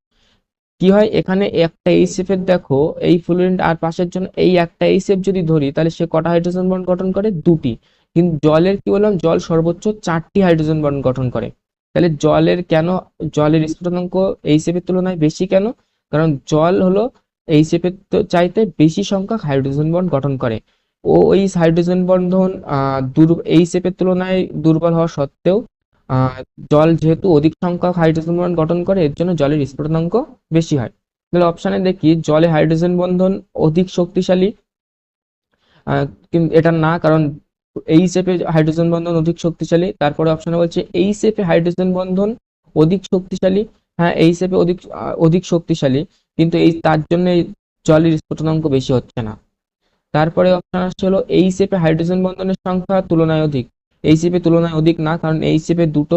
কি হয়, এখানে একটা এইচএফ এর দেখো এই ফ্লুরিন আর পাশের জন্য এই একটা এইচএফ যদি ধরি তাহলে সে কটা হাইড্রোজেন বন্ড গঠন করে, দুটি। কিন্তু জলের কি বললাম, জল সর্বোচ্চ 4টি হাইড্রোজেন বন্ড গঠন করে। তাহলে জলের কেন, জলের স্ফুটনাঙ্ক এইচএফ এর তুলনায় বেশি কেন? কারণ জল হলো এইচএফ এর চাইতে বেশি সংখ্যক হাইড্রোজেন বন্ড গঠন করে। ও ওই হাইড্রোজেন বন্ধন এইচএফ এর তুলনায় দুর্বল হওয়া সত্ত্বেও আহ জল যেহেতু অধিক সংখ্যক হাইড্রোজেন বন্ড গঠন করে এর জন্য জলের স্ফুটনাঙ্ক বেশি হয়। তাহলে অপশানে দেখি জলে হাইড্রোজেন বন্ধন অধিক শক্তিশালী, কিন্তু এটা না, কারণ এইচএফ এ হাইড্রোজেন বন্ধন অধিক শক্তিশালী। তারপরে অপশানে বলছে এইচএফ এ হাইড্রোজেন বন্ধন অধিক শক্তিশালী। হ্যাঁ, এইচএফ এ অধিক শক্তিশালী, কিন্তু তার জন্য জলের স্ফুটনাঙ্ক বেশি হচ্ছে না। তারপরে অপশন আসছে হলো এইচএফ এ হাইড্রোজেন বন্ধনের সংখ্যা তুলনায় অধিক। এইচএফ এ তুলনায় অধিক না, কারণ এইচএফ এ দুটো,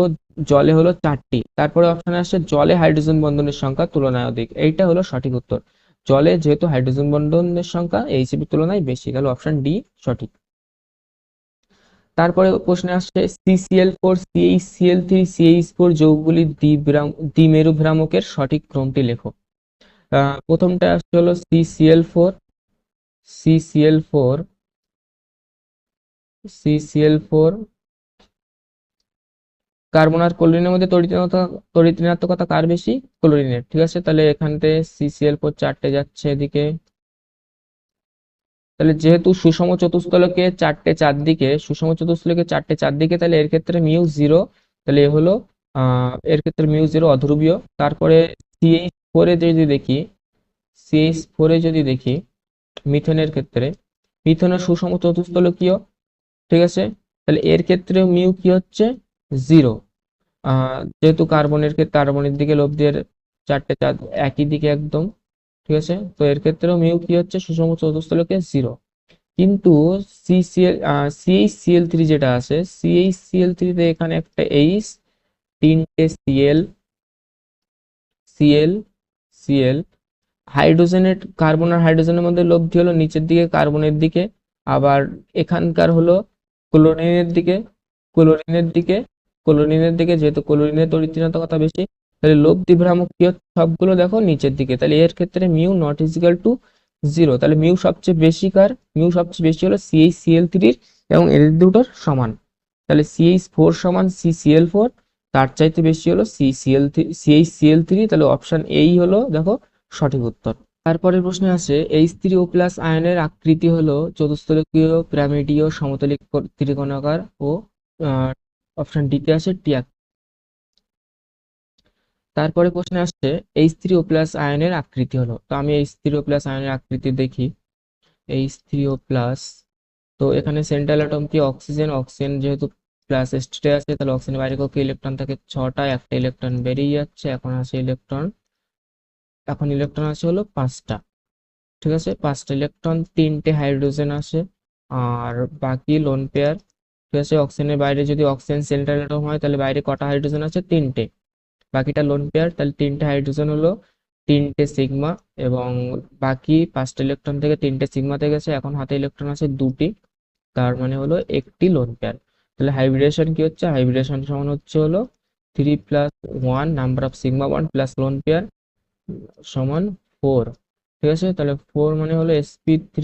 জলে হলো 4টি। তারপরে অপশনে আসছে জলে হাইড্রোজেন বন্ধনের সংখ্যা তুলনায় অধিক। এইটা হলো সঠিক উত্তর। জলে যেহেতু হাইড্রোজেন বন্ধনের সংখ্যা এইচএফ এর তুলনায় বেশি, তাহলে অপশন ডি সঠিক। তারপরে প্রশ্নে আসছে CCl4 CH3 CH4 যৌগগুলির দ্বিমেরু ভ্রামকের সঠিক ক্রমটি লেখো। প্রথমটা আসছে হলো CCl4, CCl4, CCl4, কার্বন আর ক্লোরিনের মধ্যে তড়িৎ ঋণাত্মকতা কার বেশি? ক্লোরিনের। ঠিক আছে, তাহলে এখান থেকে CCl4 4টে যাচ্ছে এদিকে। তাহলে যেহেতু সুষম চতুস্তলকে 4টে চারদিকে, সুষম চতুস্তলকে 4টে চারদিকে, তাহলে এর ক্ষেত্রে মিউ 0, তাহলে এ হলো এর ক্ষেত্রে মিউ 0 অধ্রুবীয়। তারপরে CH4 এ যদি দেখি, CH4 এ যদি দেখি মিথেনের ক্ষেত্রে, মিথেনের সুষম চতুস্তলকীয়। ঠিক আছে, তাহলে এর ক্ষেত্রে মিউ কি হচ্ছে? 0। যেহেতু কার্বনের দিকে লব্ধির 4টে চাঁদ একই দিকে একদম। ঠিক আছে, তো এর ক্ষেত্রেও মিউ কি হচ্ছে? সুষম চতুস্তলকে 0। কিন্তু CH3 যেটা আছে, CH3 তে এখানে একটা H, 3টে Cl, Cl, Cl, হাইড্রোজেনের, কার্বন আর হাইড্রোজেনের মধ্যে লব্ধি হলো নিচের দিকে কার্বনের দিকে, আবার এখানকার হলো ক্লোরিনের দিকে, ক্লোরিনের দিকে, ক্লোরিনের দিকে, যেহেতু ক্লোরিনের তড়িৎ ঋণাত্মকতা বেশি, তাহলে লব্ধি ভ্রামক কি হচ্ছে? সবগুলো দেখো নিচের দিকে, তাহলে এর ক্ষেত্রে মিউ নট ইজিক্যাল টু 0। তাহলে মিউ সবচেয়ে বেশি কার? মিউ সবচেয়ে বেশি হলো CH3 এবং এদের দুটোর সমান। তাহলে CH4 সমান CCl4, তার চাইতে বেশি হলো CHCl3, তাহলে অপশন এই হলো দেখো সঠিক উত্তর। তারপরের প্রশ্নে আছে H3O+ আয়নের আকৃতি হলো চতুস্তলকীয়, পিরামিডীয়, সমতলিক ত্রিকোণাকার ও অপশন ডি তে আছে টি। তারপরে প্রশ্নে আসছে H3O+ আয়নের আকৃতি হলো, তো আমি H3O+ আয়নের আকৃতি দেখি। H3O+, তো এখানে সেন্ট্রাল অ্যাটম কি? অক্সিজেন। অক্সিজেন যেহেতু প্লাস স্টেটে আছে, তাহলে অক্সিজেনের বাইরে কত ইলেকট্রন থাকে? 6টা, একটা ইলেকট্রন বেরিয়ে যাচ্ছে, এখন আছে ইলেকট্রন, এখন ইলেকট্রন আছে হলো 5টা। ঠিক আছে, 5টা ইলেকট্রন, 3টে হাইড্রোজেন আছে, আর বাকি লোন পেয়ার। ঠিক আছে, অক্সিজেনের বাইরে যদি অক্সিজেন সেন্ট্রাল অ্যাটম হয় তাহলে বাইরে কটা হাইড্রোজেন আছে? 3টে, বাকিটা লোন পেয়ার, তাহলে 3টে হাইড্রোজেন হলো 3টে সিগমা, এবং বাকি 5টা ইলেকট্রন থেকে 3টে সিগমাতে গেছে, এখন হাতে ইলেকট্রন আছে 2টি, তার মানে হলো একটি লোন পেয়ার। তাহলে হাইব্রিডেশন কি হচ্ছে? হাইব্রিডেশন সমান হচ্ছে হলো 3+1 number of sigma bond plus lone pair সমান 4। ঠিক আছে, তাহলে 4 মানে হলো sp3।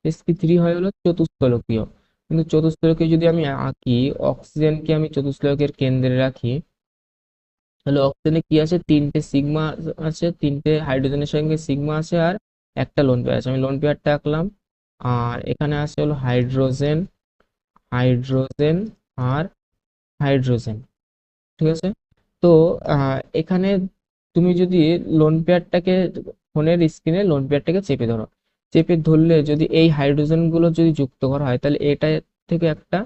sp3 হয় হলো চতুস্তলকীয়, কিন্তু চতুস্তলকীয় যদি আমি আঁকি, অক্সিজেনকে আমি চতুস্তলকের কেন্দ্রে রাখি, তাহলে অক্সিজেনে কি আছে? 3টে সিগমা আছে, 3টে হাইড্রোজেনের সঙ্গে সিগমা আছে, আর একটা লোন পেয়ার আছে। আমি লোন পেয়ারটা আঁকলাম, আর এখানে আছে হলো হাইড্রোজেন, হাইড্রোজেন, আর হাইড্রোজেন। ঠিক আছে, তো এখানে তুমি যদি লোন পেয়ারটাকে, ফোনের স্ক্রিনে লোন পেয়ারটাকে চেপে ধরো, চেপে ধরলে যদি এই হাইড্রোজেন গুলো যদি যুক্ত করা হয় তাহলে এটা থেকে একটা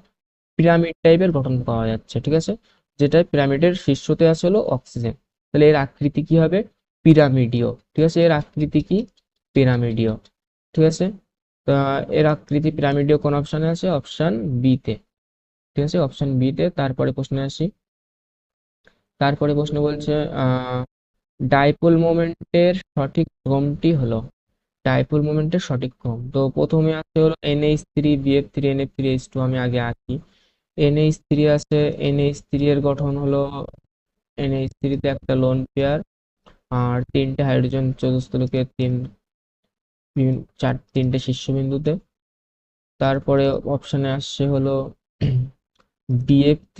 পিরামিড টাইপের গঠন পাওয়া যাচ্ছে। ঠিক আছে, যেটা পিরামিডের শীর্ষতে আছে হলো অক্সিজেন, তাহলে এর আকৃতি কি হবে? পিরামিডীয়। ঠিক আছে, এর আকৃতি কি? পিরামিডীয়। ঠিক আছে, তা এর আকৃতি পিরামিডীয় কোন অপশনে আছে? অপশন বি তে। ঠিক আছে, অপশন বি তে। তারপরে প্রশ্নে আসি। তারপরে প্রশ্ন বলছে ডাইপোল মোমেন্টের সঠিক ক্রমটি হলো। ডাইপোল মোমেন্টের সঠিক ক্রম, তো প্রথমে আছে হলো NH3 BF3 NF3H2। আমি আগে আঁকি। NH3 আছে, NH3 এর গঠন হলো NH3 তে একটা লোন পেয়ার আর তিনটে হাইড্রোজেন চতুস্থলকে তিনটে শীর্ষবিন্দুতে। তারপরে অপশনে আসছে হলো BF3।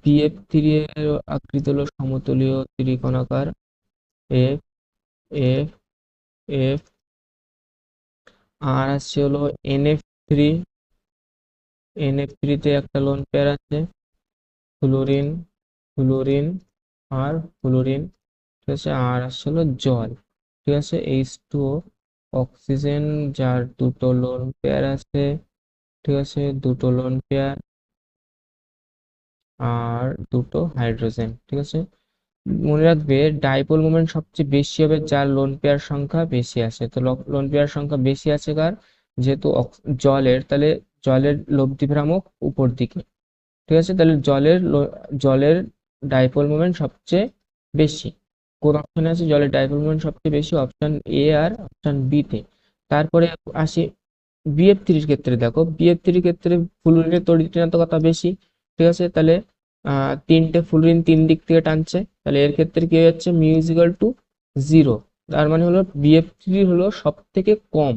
BF3 এর আকৃতি হলো সমতলীয় ত্রিকোণাকার। F F F. আর আসছে হলো NF3। NF3 তে একটা লোন পেয়ার আছে, ফ্লোরিন ফ্লোরিন আর ফ্লোরিন। ঠিক আছে, আর আসছে হলো জল। ঠিক আছে, H2O, অক্সিজেন যার দুটো লোন পেয়ার আছে। ঠিক আছে, দুটো লোন পেয়ার আর দুটো হাইড্রোজেন। ঠিক আছে, মনে রাখবে ডাইপোল মোমেন্ট সবচেয়ে বেশি হবে যার লোন পেয়ার সংখ্যা বেশি আছে। তো লোন পেয়ার সংখ্যা বেশি আছে কার? যেহেতু জলের, তাহলে জলের লব্ধি ভ্রামক উপর দিকে। ঠিক আছে, তাহলে জলের ডাইপোল মোমেন্ট সবচেয়ে বেশি। কোন অপশনে আছে জলের ডাইপোল মোমেন্ট সবচেয়ে বেশি? অপশন এ আর অপশন বি তে। তারপরে আসি BF3 ক্ষেত্রে। দেখো BF3 ক্ষেত্রে ফ্লুরিনের তড়িৎ-ঋণাত্মকতা বেশি। ঠিক আছে, তাহলে তিনটে ফ্লুরিন তিন দিক থেকে টানছে, তাহলে এর ক্ষেত্রে কি হয়ে যাচ্ছে? Mu is equal to 0। তার মানে হলো BF3 হলো সব থেকে কম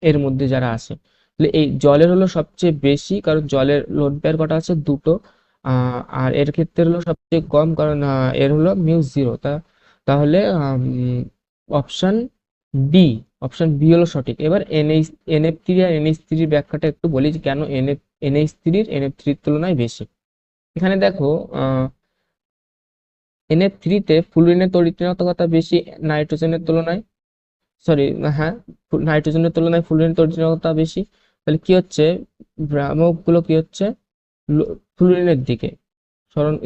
এর মধ্যে যারা আছে। তাহলে এই জলের হলো সবচেয়ে বেশি, কারণ জলের লোন পেয়ার কটা আছে? দুটো। আর এর ক্ষেত্রে হলো সবচেয়ে কম, কারণ এর হলো মিউ 0। তাহলে অপশন বি, অপশন বি হলো সঠিক। এবার NH3 আর NH3 ব্যাখ্যাটা একটু বলি যে কেন NH3 এর তুলনায় বেশি। এখানে দেখো NH3 তে ফ্লুরিনের তড়িৎ-ঋণাত্মকতা বেশি নাইট্রোজেনের তুলনায়। সরি, হ্যাঁ, নাইট্রোজেনের তুলনায় ফ্লুরিনের তড়িৎ-ঋণাত্মকতা বেশি। তাহলে কি হচ্ছে? ভ্রামক গুলো কি হচ্ছে? ফ্লুরিনের দিকে।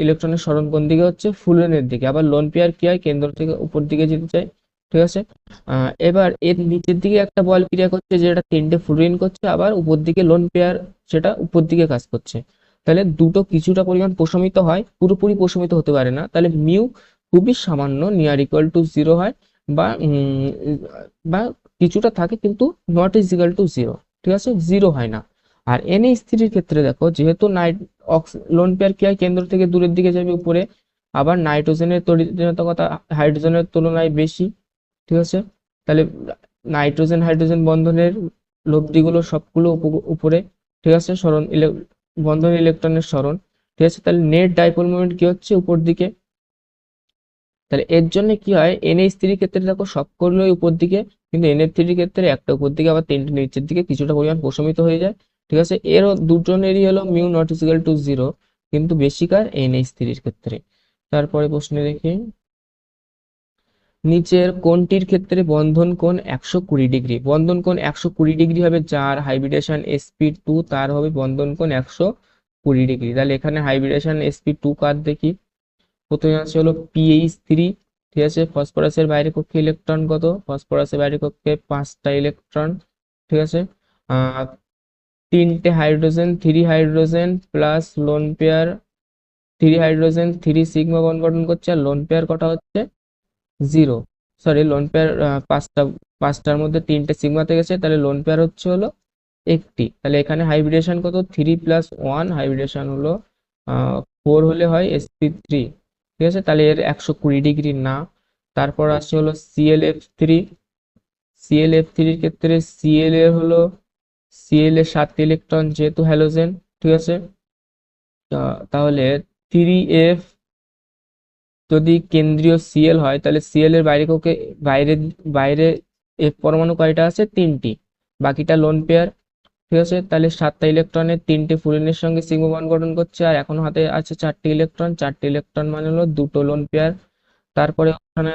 ইলেকট্রনের সরণ কোন দিকে হচ্ছে? ফ্লুরিনের দিকে। আবার লোন পেয়ার কি হয়? কেন্দ্র থেকে উপর দিকে যেতে চায়। ঠিক আছে, এবার এর নিচের দিকে একটা বল ক্রিয়া করছে, যেটা তিনটে ফ্লুরিন করছে, আবার উপর দিকে লোন পেয়ার সেটা উপর দিকে কাজ করছে। তাহলে দুটো কিছুটা পরিমাণ প্রশমিত হয়, পুরোপুরি প্রশমিত হতে পারে না। তাহলে মিউ খুবই সামান্য, নিয়ার ইকুয়াল টু 0 হয়, বা বা কিছুটা থাকে কিন্তু নট ইজ ইকুয়াল টু 0। ঠিক আছে, 0 হয় না। আর NH3 ক্ষেত্রে দেখো, যেহেতু লোন পেয়ার কি হয়? কেন্দ্র থেকে দূরের দিকে যাবে উপরে। আবার নাইট্রোজেনের তড়িৎ-ঋণাত্মকতা হাইড্রোজেনের তুলনায় বেশি। ঠিক আছে, তাহলে নাইট্রোজেন হাইড্রোজেন বন্ধনের লব্ধিগুলো সবগুলো উপরে। ঠিক আছে, বন্ধন ইলেকট্রনের সরণ। ঠিক আছে, তাহলে নেট ডাইপোল মোমেন্ট কি হচ্ছে? উপর দিকে। তাহলে এর জন্য কি হয়? NH3 ক্ষেত্রে দেখো সবগুলোই উপর দিকে, কিন্তু NH3 ক্ষেত্রে একটা উপর দিকে আবার তিনটে নিচের দিকে কিছুটা পরিমাণ প্রশমিত হয়ে যায়। ঠিক আছে, এরও দুজনেরই হলো মিউ নট ইকুয়াল টু 0, কিন্তু বেশিকার NH3 ক্ষেত্রে। তারপরে প্রশ্নে দেখি, নিচের কোনটির ক্ষেত্রে বন্ধন কোণ 120 ডিগ্রি? বন্ধন কোণ 120 ডিগ্রি হবে যার হাইব্রিডেশন sp2, তার হবে বন্ধন কোণ 120 ডিগ্রি। তাহলে এখানে হাইব্রিডেশন sp2 কার দেখি। প্রথমে আছে হলো PH3। ঠিক আছে, ফসফরাসের বাইরে কক্ষে ইলেকট্রন কত? ফসফরাসের বাইরে কক্ষে 5টা ইলেকট্রন। ঠিক আছে, আহ তিনটে hydrogen, 3 hydrogen plus lone pair 3 hydrogen 3 sigma bond গঠন করছে, আর লোন পেয়ার কটা হচ্ছে? 0। সরি, লোন পেয়ার পাঁচটা, পাঁচটার মধ্যে তিনটে সিগমাতে গেছে, তাহলে লোন পেয়ার হচ্ছে হলো একটি। তাহলে এখানে হাইব্রিডেশন কত? 3+1, হাইব্রিডেশন হলো 4 হলে হয় sp3। ঠিক আছে, তাহলে এর 120 ডিগ্রি না। তারপর আসছে হলো ClF3। ClF3 এর ক্ষেত্রে Cl এর 7 ইলেকট্রন, যেহেতু হ্যালোজেন। ঠিক আছে, তাহলে 3f যদি কেন্দ্রীয় Cl হয়, তাহলে Cl এর বাইরে কক্ষে বাইরে বাইরে F পরমাণু কয়টা আছে? 3টি, বাকিটা লোন পেয়ার। ঠিক আছে, তাহলে 7টা ইলেকট্রনের তিনটে ফ্লুরিনের সঙ্গে সিগমা বন্ড গঠন করছে, আর এখন হাতে আছে 4টি ইলেকট্রন। 4টি ইলেকট্রন মানে হলো দুটো লোন পেয়ার। তারপরে ওখানে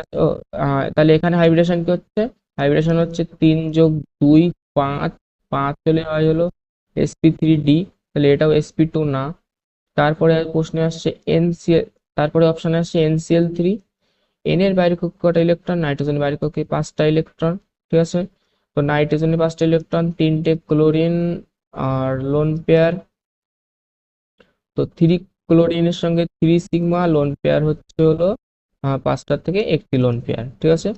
তাহলে এখানে হাইব্রিডেশন কি হচ্ছে? হাইব্রিডেশন হচ্ছে 3+2 5, 5 হলে হয় হলো sp3d। তাহলে এটাও sp2 না। তারপরে প্রশ্নে আসছে NCl, তারপরে অপশনে আসছে NCl3। এন এর বাইরে কক্ষে কটা ইলেকট্রন? নাইট্রোজেন বাইরে কক্ষে 5টা ইলেকট্রন। ঠিক আছে। তো নাইট্রোজেনের 5টা ইলেকট্রন, 3টে ক্লোরিন আর লোন পেয়ার। তো 3 ক্লোরিনের সঙ্গে 3 সিগমা, লোন পেয়ার হচ্ছে হলো 5টার থেকে একটি লোন পেয়ার, ঠিক আছে।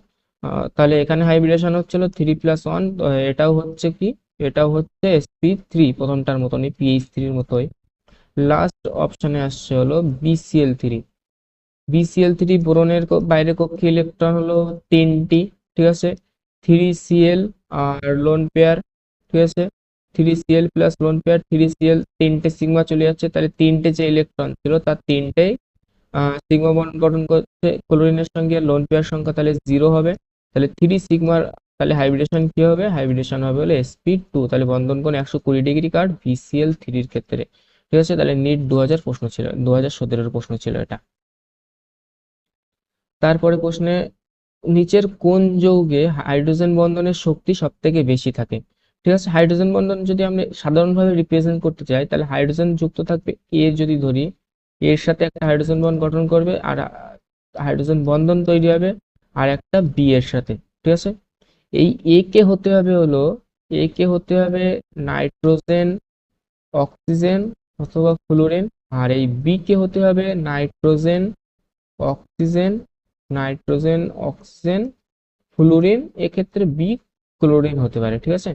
তাহলে এখানে হাইব্রিডেশন হচ্ছিল 3+1, এটাও হচ্ছে কি, এটাও হচ্ছে sp3, প্রথমটার মতনই pH3 এর মতোই। লাস্ট অপশনে আসছে হলো BCl3। BCl3 বোরনের বাইরের কক্ষে ইলেকট্রন হলো 3টি, ঠিক আছে। 3Cl আর লোন পেয়ার, ঠিক আছে। 3Cl plus lone pair, 3Cl 3টে সিগমা চলে যাচ্ছে, তাহলে 3টে যে ইলেকট্রন ছিল তার 3টেই সিগমা বন্ড গঠন করছে ক্লোরিনের সঙ্গে, লোন পেয়ার সংখ্যা তাহলে 0 হবে। তাহলে 3 সিগমার, তাহলে হাইব্রিডেশন কি হবে, হাইব্রিডেশন হবে হলো sp2। তাহলে বন্ধন কোণ 120 ডিগ্রি কাট BCl3 এর ক্ষেত্রে, ঠিক আছে। তাহলে নিট 2000 প্রশ্ন ছিল, 2017 প্রশ্ন ছিল এটা। তারপরে প্রশ্নে, নিচের কোন যৌগে হাইড্রোজেন বন্ধনের শক্তি সব থেকে বেশি থাকে, ঠিক আছে। হাইড্রোজেন বন্ধন যদি আমরা সাধারণভাবে রিপ্রেজেন্ট করতে চাই, তাহলে হাইড্রোজেন যুক্ত থাকবে এ, যদি ধরি এর সাথে একটা হাইড্রোজেন বন্ড গঠন করবে, আর হাইড্রোজেন বন্ধন তৈরি হবে আর একটা বি এর সাথে, ঠিক আছে। এই এ কে হতে হবে হলো, এ কে হতে হবে নাইট্রোজেন, অক্সিজেন অথবা ফ্লোরিন, আর এই বি কে হতে হবে nitrogen, oxygen, nitrogen, oxygen, fluorine, এক্ষেত্রে বি ক্লোরিন হতে পারে, ঠিক আছে।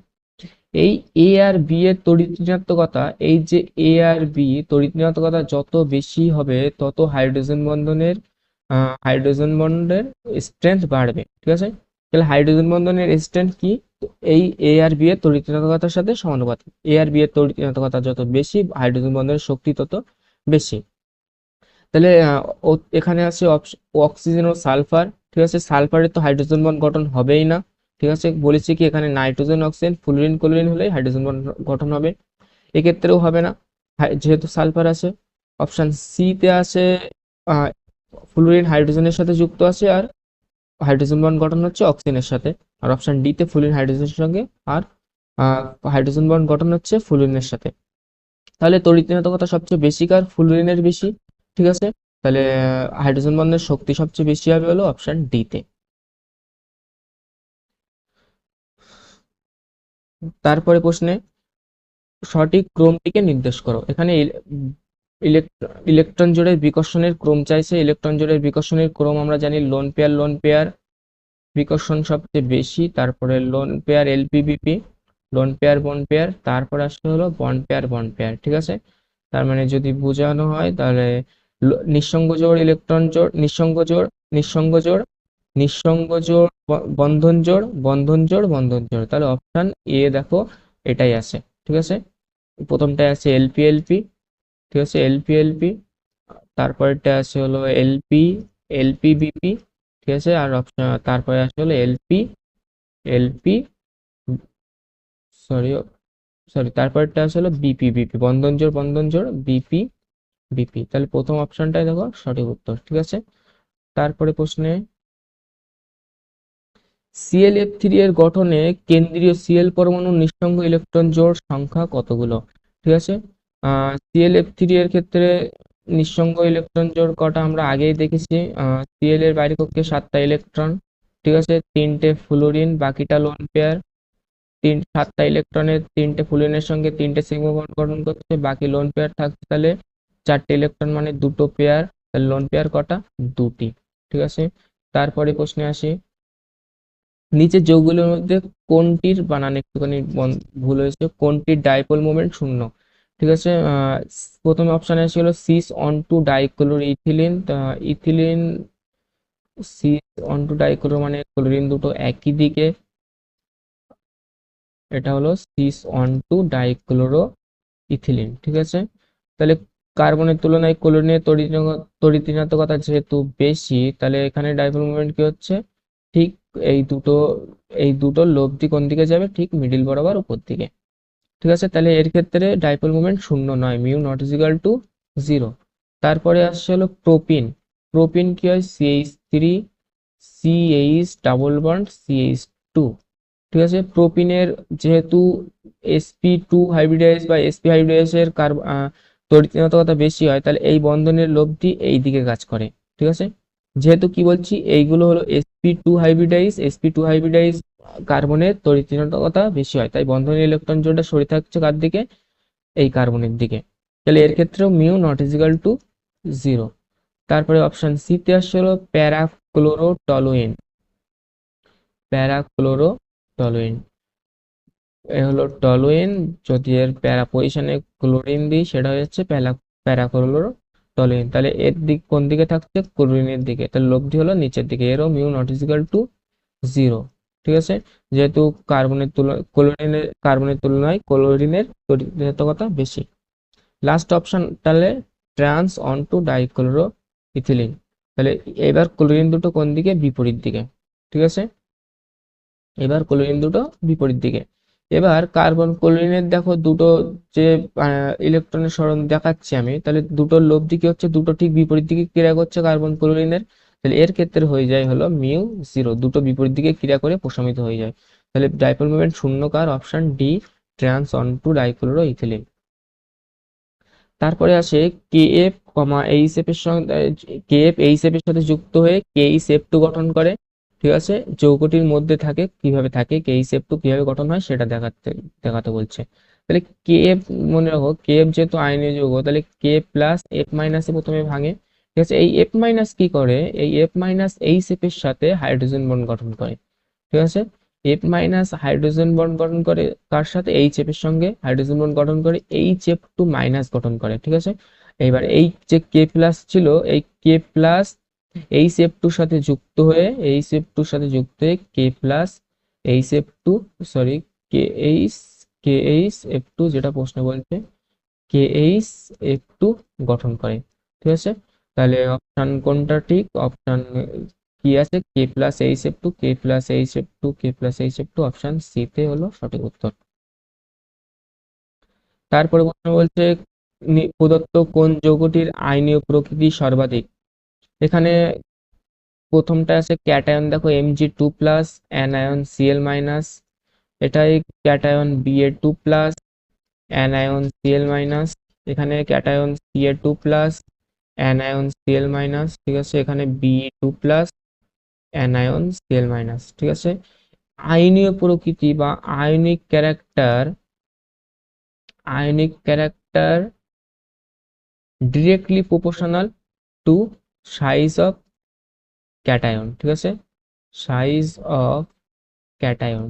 এই এ আর বি এর তড়িৎ ঋণাত্মকতা, এই যে এ আর বি তড়িৎ ঋণাত্মকতা যত বেশি হবে তত হাইড্রোজেন বন্ডের স্ট্রেংথ বাড়বে, ঠিক আছে। তাহলে হাইড্রোজেন বন্ধনের স্ট্রেংথ কি, তো এই এ আর বি এর তড়িৎ ঋণাত্মকতার সাথে সমানুপাতিক। এ আর বি এর তড়িৎ ঋণাত্মকতা যত বেশি, হাইড্রোজেন বন্ধনের শক্তি তত বেশি। তাহলে এখানে আছে অক্সিজেন ও সালফার, ঠিক আছে। সালফারের তো হাইড্রোজেন বন্ড গঠন হবেই না, ঠিক আছে। বলেছি কি এখানে নাইট্রোজেন, অক্সিজেন, ফ্লুরিন, ক্লোরিন হলে হাইড্রোজেন বন্ড গঠন হবে, এক্ষেত্রেও হবে না যেহেতু সালফার আছে। অপশন সি তে আছে ফ্লুরিন হাইড্রোজেনের সাথে যুক্ত আছে আর হাইড্রোজেন বন্ড গঠন হচ্ছে অক্সিজেনের সাথে। আর অপশন ডি তে ফ্লুরিন হাইড্রোজেনের সঙ্গে আর হাইড্রোজেন বন্ড গঠন হচ্ছে ফ্লুরিনের সাথে। তাহলে তড়িৎ ঋণাত্মকতা সবচেয়ে বেশি কার, ফ্লুরিনের বেশি, ঠিক আছে। তাহলে হাইড্রোজেন বন্ধনের শক্তি সবচেয়ে বেশি হবে হলো অপশন ডি তে। তারপরে প্রশ্নে, সঠিক ক্রমটিকে নির্দেশ করো। এখানে ইলেকট্রন জোড়ের বিকর্ষণের ক্রম চাইছে। ইলেকট্রন জোড়ের বিকর্ষণের ক্রম আমরা জানি, লোন পেয়ার বিকর্ষণ সবচেয়ে বেশি, তারপরে lone pair LPBP, lone pair bond pair, তারপর আসলে হলো বন্ড পেয়ার, ঠিক আছে। তার মানে যদি বোঝানো হয় তাহলে নিঃসঙ্গ জোড়, ইলেকট্রন জোড়, নিঃসঙ্গ জোড়, বন্ধন জোড়, তাহলে অপশন এ দেখো এটাই আছে, ঠিক আছে। প্রথমটায় আছে এলপি, ঠিক আছে, এলপি। তারপরেরটা আছে হলো এলপিবিপি, ঠিক আছে। আর অপশন তারপরে আছে হলো এলপি সরি সরি তারপরেরটা আছে হলো বিপি, বন্ধন জোড় বিপি। তাহলে প্রথম অপশনটাই দেখো সঠিক উত্তর, ঠিক আছে। তারপরে প্রশ্নে, সিএলএফ3 এর গঠনে কেন্দ্রীয় সিএল পরমাণুর নিঃসঙ্গ ইলেকট্রন জোড় সংখ্যা কতগুলো, ঠিক আছে। সিএলএফ3 এর ক্ষেত্রে নিঃসঙ্গ ইলেকট্রন জোড় কটা আমরা আগেই দেখেছি। সিএল এর বাইরে কক্ষে 7টা ইলেকট্রন, ঠিক আছে, 3টে ফ্লুরিন, বাকিটা লোন পেয়ার। 7টা ইলেকট্রনের 3টে ফ্লুরিনের সঙ্গে 3টে সিগমা বন্ড গঠন করছে, বাকি লোন পেয়ার থাকছে, তাহলে 4টে ইলেকট্রন মানে 2টো পেয়ার, তাহলে লোন পেয়ার কটা, 2টি, ঠিক আছে। তারপরে প্রশ্নে আসি, নিচের যৌগগুলোর মধ্যে কোনটির বানান একটুখানি ভুল হয়েছে, কোনটির ডাইপোল মোমেন্ট শূন্য, ঠিক আছে। প্রথমে অপশনে ছিল cis one two dichloro ethylene, ethylene cis one two dichloro মানে ক্লোরিন দুটো একই দিকে, এটা হলো cis one two dichloro ethylene, ঠিক আছে। তাহলে কার্বনের তুলনায় ক্লোরিনের তড়িৎ ঋণাত্মকতা যেহেতু বেশি, তাহলে এখানে ডাইপোল মোমেন্ট কি হচ্ছে, ঠিক এই দুটো এই দুটো লব্ধি কোন দিকে যাবে, ঠিক মিডিল বরাবর উপর দিকে, ঠিক আছে। তাহলে এর ক্ষেত্রে ডাইপোল মোমেন্ট শূন্য নয়, mu not is equal to 0। তারপরে আসছে হলো প্রোপিন। প্রোপিন কি হয়, CH3 CH double bond CH2, ঠিক আছে। প্রোপিনের যেহেতু sp2 হাইব্রিডাইজ বা sp হাইব্রিডাইজের তড়িৎ ঋণাত্মকতা বেশি হয়, তাহলে এই বন্ধনের লব্ধি এই দিকে কাজ করে, ঠিক আছে। যেহেতু কি বলছি, এইগুলো হলো sp2 হাইব্রিডাইজ কার্বনের তড়িৎচুম্বকতা বেশি হয়, তাই বন্ধনের ইলেকট্রন জোড়টা সরে থাকছে কার দিকে, এই কার্বনের দিকে। তাহলে এর ক্ষেত্রেও মিউ নট ইজিক্যাল টু 0। তারপরে অপশন সি তে আসছে হলো প্যারাক্লোরোটলুইন। প্যারাক্লোরোটলুইন এ হলো টলুইন, যদি এর প্যারা পজিশনে ক্লোরিন দিই সেটা হচ্ছে প্যারাক্লোরোটলুইন। তাহলে এর দিক কোন দিকে থাকছে, ক্লোরিনের দিকে, তাহলে লব্ধি হলো নিচের দিকে, এরও মিউ নট ইজিক্যাল টু 0। ঠিক আছে, যেহেতু কার্বনের তুলনায় ক্লোরিনের তড়িৎচুম্বকতা বেশি। লাস্ট অপশন তাহলে trans one two dichloro ethylene. তাহলে এবার ক্লোরিন দুটো কোন দিকে, বিপরীত দিকে। ঠিক আছে, এবার ক্লোরিন দুটো বিপরীত দিকে। এবার কার্বন ক্লোরিনের দেখো দুটো যে ইলেকট্রনের সরণ দেখাচ্ছি আমি, তাহলে দুটোর লব্ধি কি হচ্ছে, দুটো ঠিক বিপরীত দিকে ক্রিয়া করছে কার্বন ক্লোরিনের। তাহলে এর ক্ষেত্রে হয়ে যায় হলো মিউ 0, দুটো বিপরীত দিকে ক্রিয়া করে প্রশমিত হয়ে যায়। তাহলে ডাইপোল মোমেন্ট শূন্য কার, option D trans one two dichloro ethylene. তারপরে আসে K F comma H F এর সঙ্গে, কে এফ এইচ এফ এর সাথে যুক্ত হয়ে কে এইচ এফ টু গঠন করে। ঠিক আছে, যৌগটির মধ্যে থাকে, কিভাবে থাকে, কে এইচ এফ টু কিভাবে গঠন হয় সেটা দেখাতে বলছে। তাহলে কে এফ, মনে রাখো কে এফ যেহেতু আয়নীয় যৌগ, তাহলে কে প্লাস এফ মাইনাসে প্রথমে ভাঙে। ঠিক আছে, এই এফ মাইনাস কি করে, এই এফ মাইনাস এইচ এফ এর সাথে হাইড্রোজেন বন্ড গঠন করে। ঠিক আছে, এফ মাইনাস হাইড্রোজেন বন্ড গঠন করে কার সাথে, এইচ এফ এর সঙ্গে হাইড্রোজেন বন্ড গঠন করে এইচ এফ টু মাইনাস গঠন করে। ঠিক আছে, এবার এই যে কে প্লাস ছিল, এই কে প্লাস এইচ এফ টুর সাথে যুক্ত হয়ে, এইচ এফ টুর সাথে যুক্ত হয়ে K plus H F two, sorry K H, K H F two যেটা প্রশ্ন বলছে, কে এইচ এফ টু গঠন করে। ঠিক আছে, তাহলে অপশন কোনটা ঠিক, অপশন কি আছে, K plus H F two, K plus H F two, K plus H F two, option C তে হলো সঠিক উত্তর। তারপরে প্রশ্ন বলছে প্রদত্ত কোন যৌগটির আয়নীয় প্রকৃতি সর্বাধিক। এখানে প্রথমটা আছে ক্যাটায়ন, দেখো Mg2+, অ্যানায়ন Cl-, এটাই ক্যাটায়ন Ba2+, অ্যানায়ন Cl-। এখানে ক্যাটায়ন Ca2+, অ্যানায়ন Cl-। ঠিক আছে, এখানে Be2+, অ্যানায়ন Cl-। ঠিক আছে, আয়নীয় প্রকৃতি বা ionic character directly proportional to size of cation. ঠিক আছে, সাইজ অফ ক্যাটায়ন।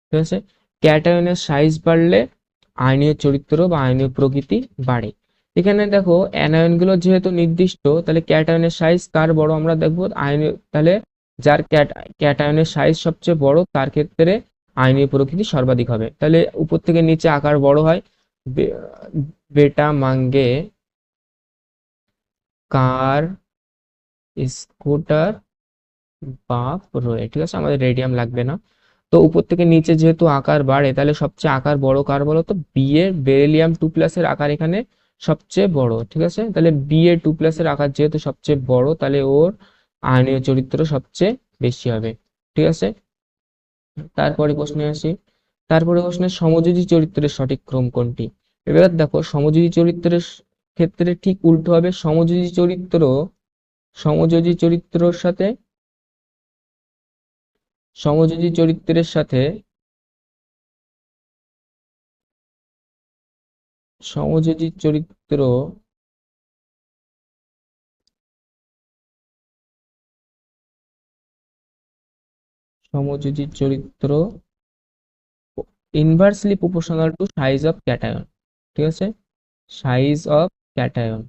ঠিক আছে, ক্যাটায়নের সাইজ বাড়লে আয়নীয় চরিত্র বা আয়নীয় প্রকৃতি বাড়ে। এখানে দেখো অ্যানায়ন গুলো যেহেতু নির্দিষ্ট, তাহলে ক্যাটায়নের সাইজ কার বড় আমরা দেখবো, আয়নীয়, তাহলে যার ক্যাটায়নের সাইজ সবচেয়ে বড় তার ক্ষেত্রে আয়নীয় প্রকৃতি সর্বাধিক হবে। তাহলে উপর থেকে নিচে আকার বড় হয়, বেটা মাঙ্গে কার স্কুটার বাপ রয়ে। ঠিক আছে, আমাদের রেডিয়াম লাগবে না। তো উপর থেকে নিচে যেহেতু আকার বাড়ে, তাহলে সবচেয়ে আকার বড় কার বলো তো, বি এর বেরিলিয়াম 2+ এর আকার এখানে সবচেয়ে বড়। ঠিক আছে, তাহলে Ba2+ এর আকার যেহেতু সবচেয়ে বড়, তাহলে ওর আয়নীয় চরিত্র সবচেয়ে বেশি হবে। ঠিক আছে, তারপরে প্রশ্নে আসি। তারপরে প্রশ্নে সমযোজী চরিত্রের সঠিক ক্রম কোনটি। এবার দেখো সমযোজী চরিত্রের ক্ষেত্রে ঠিক উল্টো হবে, সমযোজী চরিত্রর সাথে, সমযোজী চরিত্রের সাথে সমযোজী চরিত্র সমযোজী চরিত্র inversely proportional to size of cation. ঠিক আছে, সাইজ অফ ক্যাটায়ন।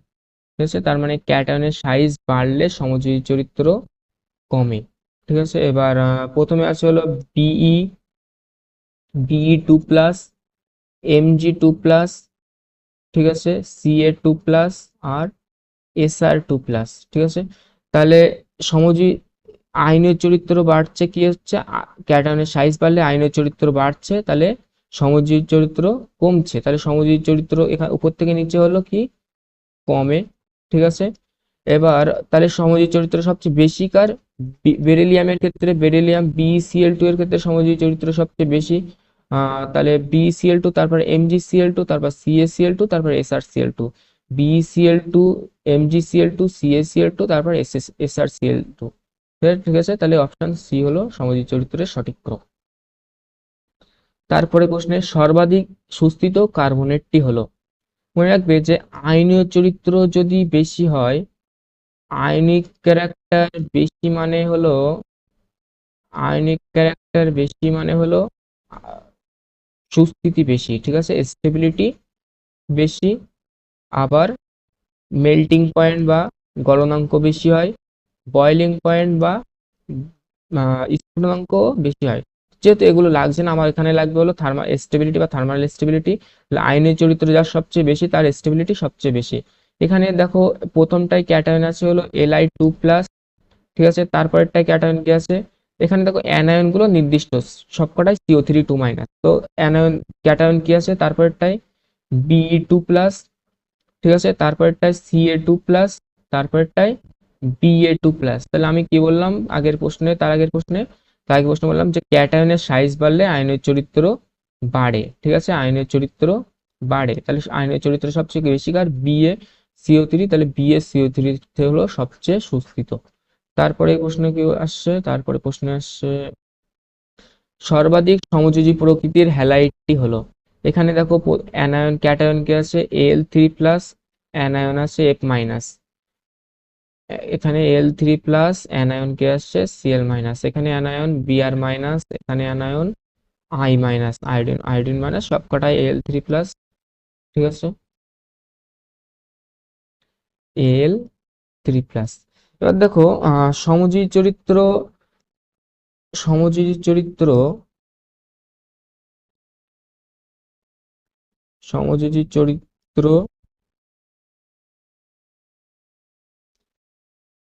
ঠিক আছে, তার মানে ক্যাটায়নের সাইজ বাড়লে সমযোজী চরিত্র কমে। ঠিক আছে, এবার প্রথমে আছে হলো বিই, Be2+, Mg2+, ঠিক আছে, Ca2+, আর Sr2+। ঠিক আছে, তাহলে সমযোজী আয়নীয় চরিত্র বাড়ছে, কি হচ্ছে, ক্যাটায়নের সাইজ বাড়লে আয়নীয় চরিত্র বাড়ছে, তাহলে সমযোজী চরিত্র কমছে, তাহলে সমযোজী চরিত্র এখানে উপর থেকে নিচে হলো কি, কমে। ঠিক আছে, এবার তাহলে সমযোজী চরিত্র সবচেয়ে বেশি কার, বেরিলিয়ামের ক্ষেত্রে, বেরিলিয়াম BeCl2 এর ক্ষেত্রে সমযোজী চরিত্র সবচেয়ে বেশি। তাহলে BeCl2, তারপর MgCl2, তারপর CaCl2, তারপর SrCl2, BeCl2, MgCl2, CaCl2, তারপর SrCl2। ঠিক আছে, তাহলে অপশন সি হলো সমযোজী চরিত্রের সঠিক ক্রম। তারপরে প্রশ্নে সর্বাধিক সুস্থিত কার্বনেটটি হলো, মনে রাখবে যে আয়নীয় চরিত্র যদি বেশি হয়, আয়নিক ক্যারেক্টার বেশি মানে হলো, আয়নিক ক্যারেক্টার বেশি মানে হলো আহ, সুস্থিতি বেশি, ঠিক আছে, স্টেবিলিটি বেশি, আবার মেল্টিং পয়েন্ট বা গলনাঙ্ক বেশি হয়, বয়েলিং পয়েন্ট বা স্ফুটনাঙ্ক বেশি হয়। যেহেতু এগুলো লাগছে না, আমার এখানে লাগবে হলো থার্মাল স্টেবিলিটি বা থার্মাল স্টেবিলিটি। আয়নের চরিত্র যার সবচেয়ে বেশি তার স্টেবিলিটি সবচেয়ে বেশি। এখানে দেখো প্রথমটাই ক্যাটায়ন আছে হলো Li2+, ঠিক আছে, তারপরেরটাই ক্যাটায়ন কি আছে, এখানে দেখো অ্যানায়ন গুলো নির্দিষ্ট সবকটাই CO3 2-, তো অ্যানায়ন ক্যাটায়ন কি আছে তারপরেরটাই Be2+, ঠিক আছে, তারপরেরটায় Ca2+, তারপরেরটায় Ba2+। তাহলে আমি কি বললাম আগের প্রশ্নে, তার আগের প্রশ্নে, তার আগের প্রশ্নে বললাম যে ক্যাটায়নের সাইজ বাড়লে আয়নের চরিত্র বাড়ে, ঠিক আছে, আয়নের চরিত্র বাড়ে, তাহলে আয়নের চরিত্র সবচেয়ে বেশি কার, BaCO3, তাহলে BaCO3 হলো সবচেয়ে সুস্থিত। তারপরে প্রশ্ন কি আসছে, তারপরে প্রশ্ন আসছে সর্বাধিক সমযোজী প্রকৃতির হ্যালাইডটি হলো, এখানে দেখো অ্যানায়ন ক্যাটায়ন কি আছে Al3+, অ্যানায়ন আছে F-, এখানে Al3+, অ্যানায়ন কি আসছে Cl-, এখানে অ্যানায়ন Br-, এখানে anion I-, iodine iodine minus, সবকটাই Al3+, ঠিক আছে, Al3+। এবার দেখো সমযোজী চরিত্র, সমযোজী চরিত্র, সমযোজী চরিত্র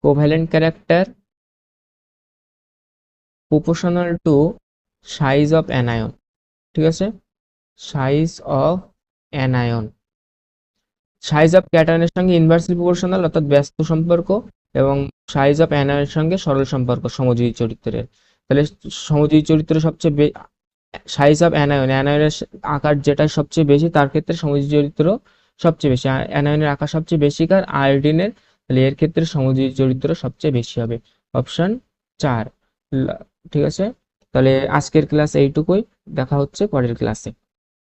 covalent character proportional to size of anion, ঠিক আছে, size of anion, size of ক্যাটায়নের সঙ্গে ইনভার্সলি প্রপোর্শনাল অর্থাৎ ব্যস্ত সম্পর্ক, এবং সাইজ অফ অ্যানায়নের সঙ্গে সরল সম্পর্ক সমযোজী চরিত্রের। তাহলে সমযোজী চরিত্র সবচেয়ে সাইজ অফ অ্যানায়ন, অ্যানায়নের আকার যেটা সবচেয়ে বেশি তার ক্ষেত্রে সমযোজী চরিত্র সবচেয়ে বেশি, অ্যানায়নের আকার সবচেয়ে বেশি কার, আয়োডিনের, তাহলে এর ক্ষেত্রে সমযোজী চরিত্র সবচেয়ে বেশি হবে, অপশন 4। ঠিক আছে, তাহলে আজকের ক্লাস এইটুকুই, দেখা হচ্ছে পরের ক্লাসে।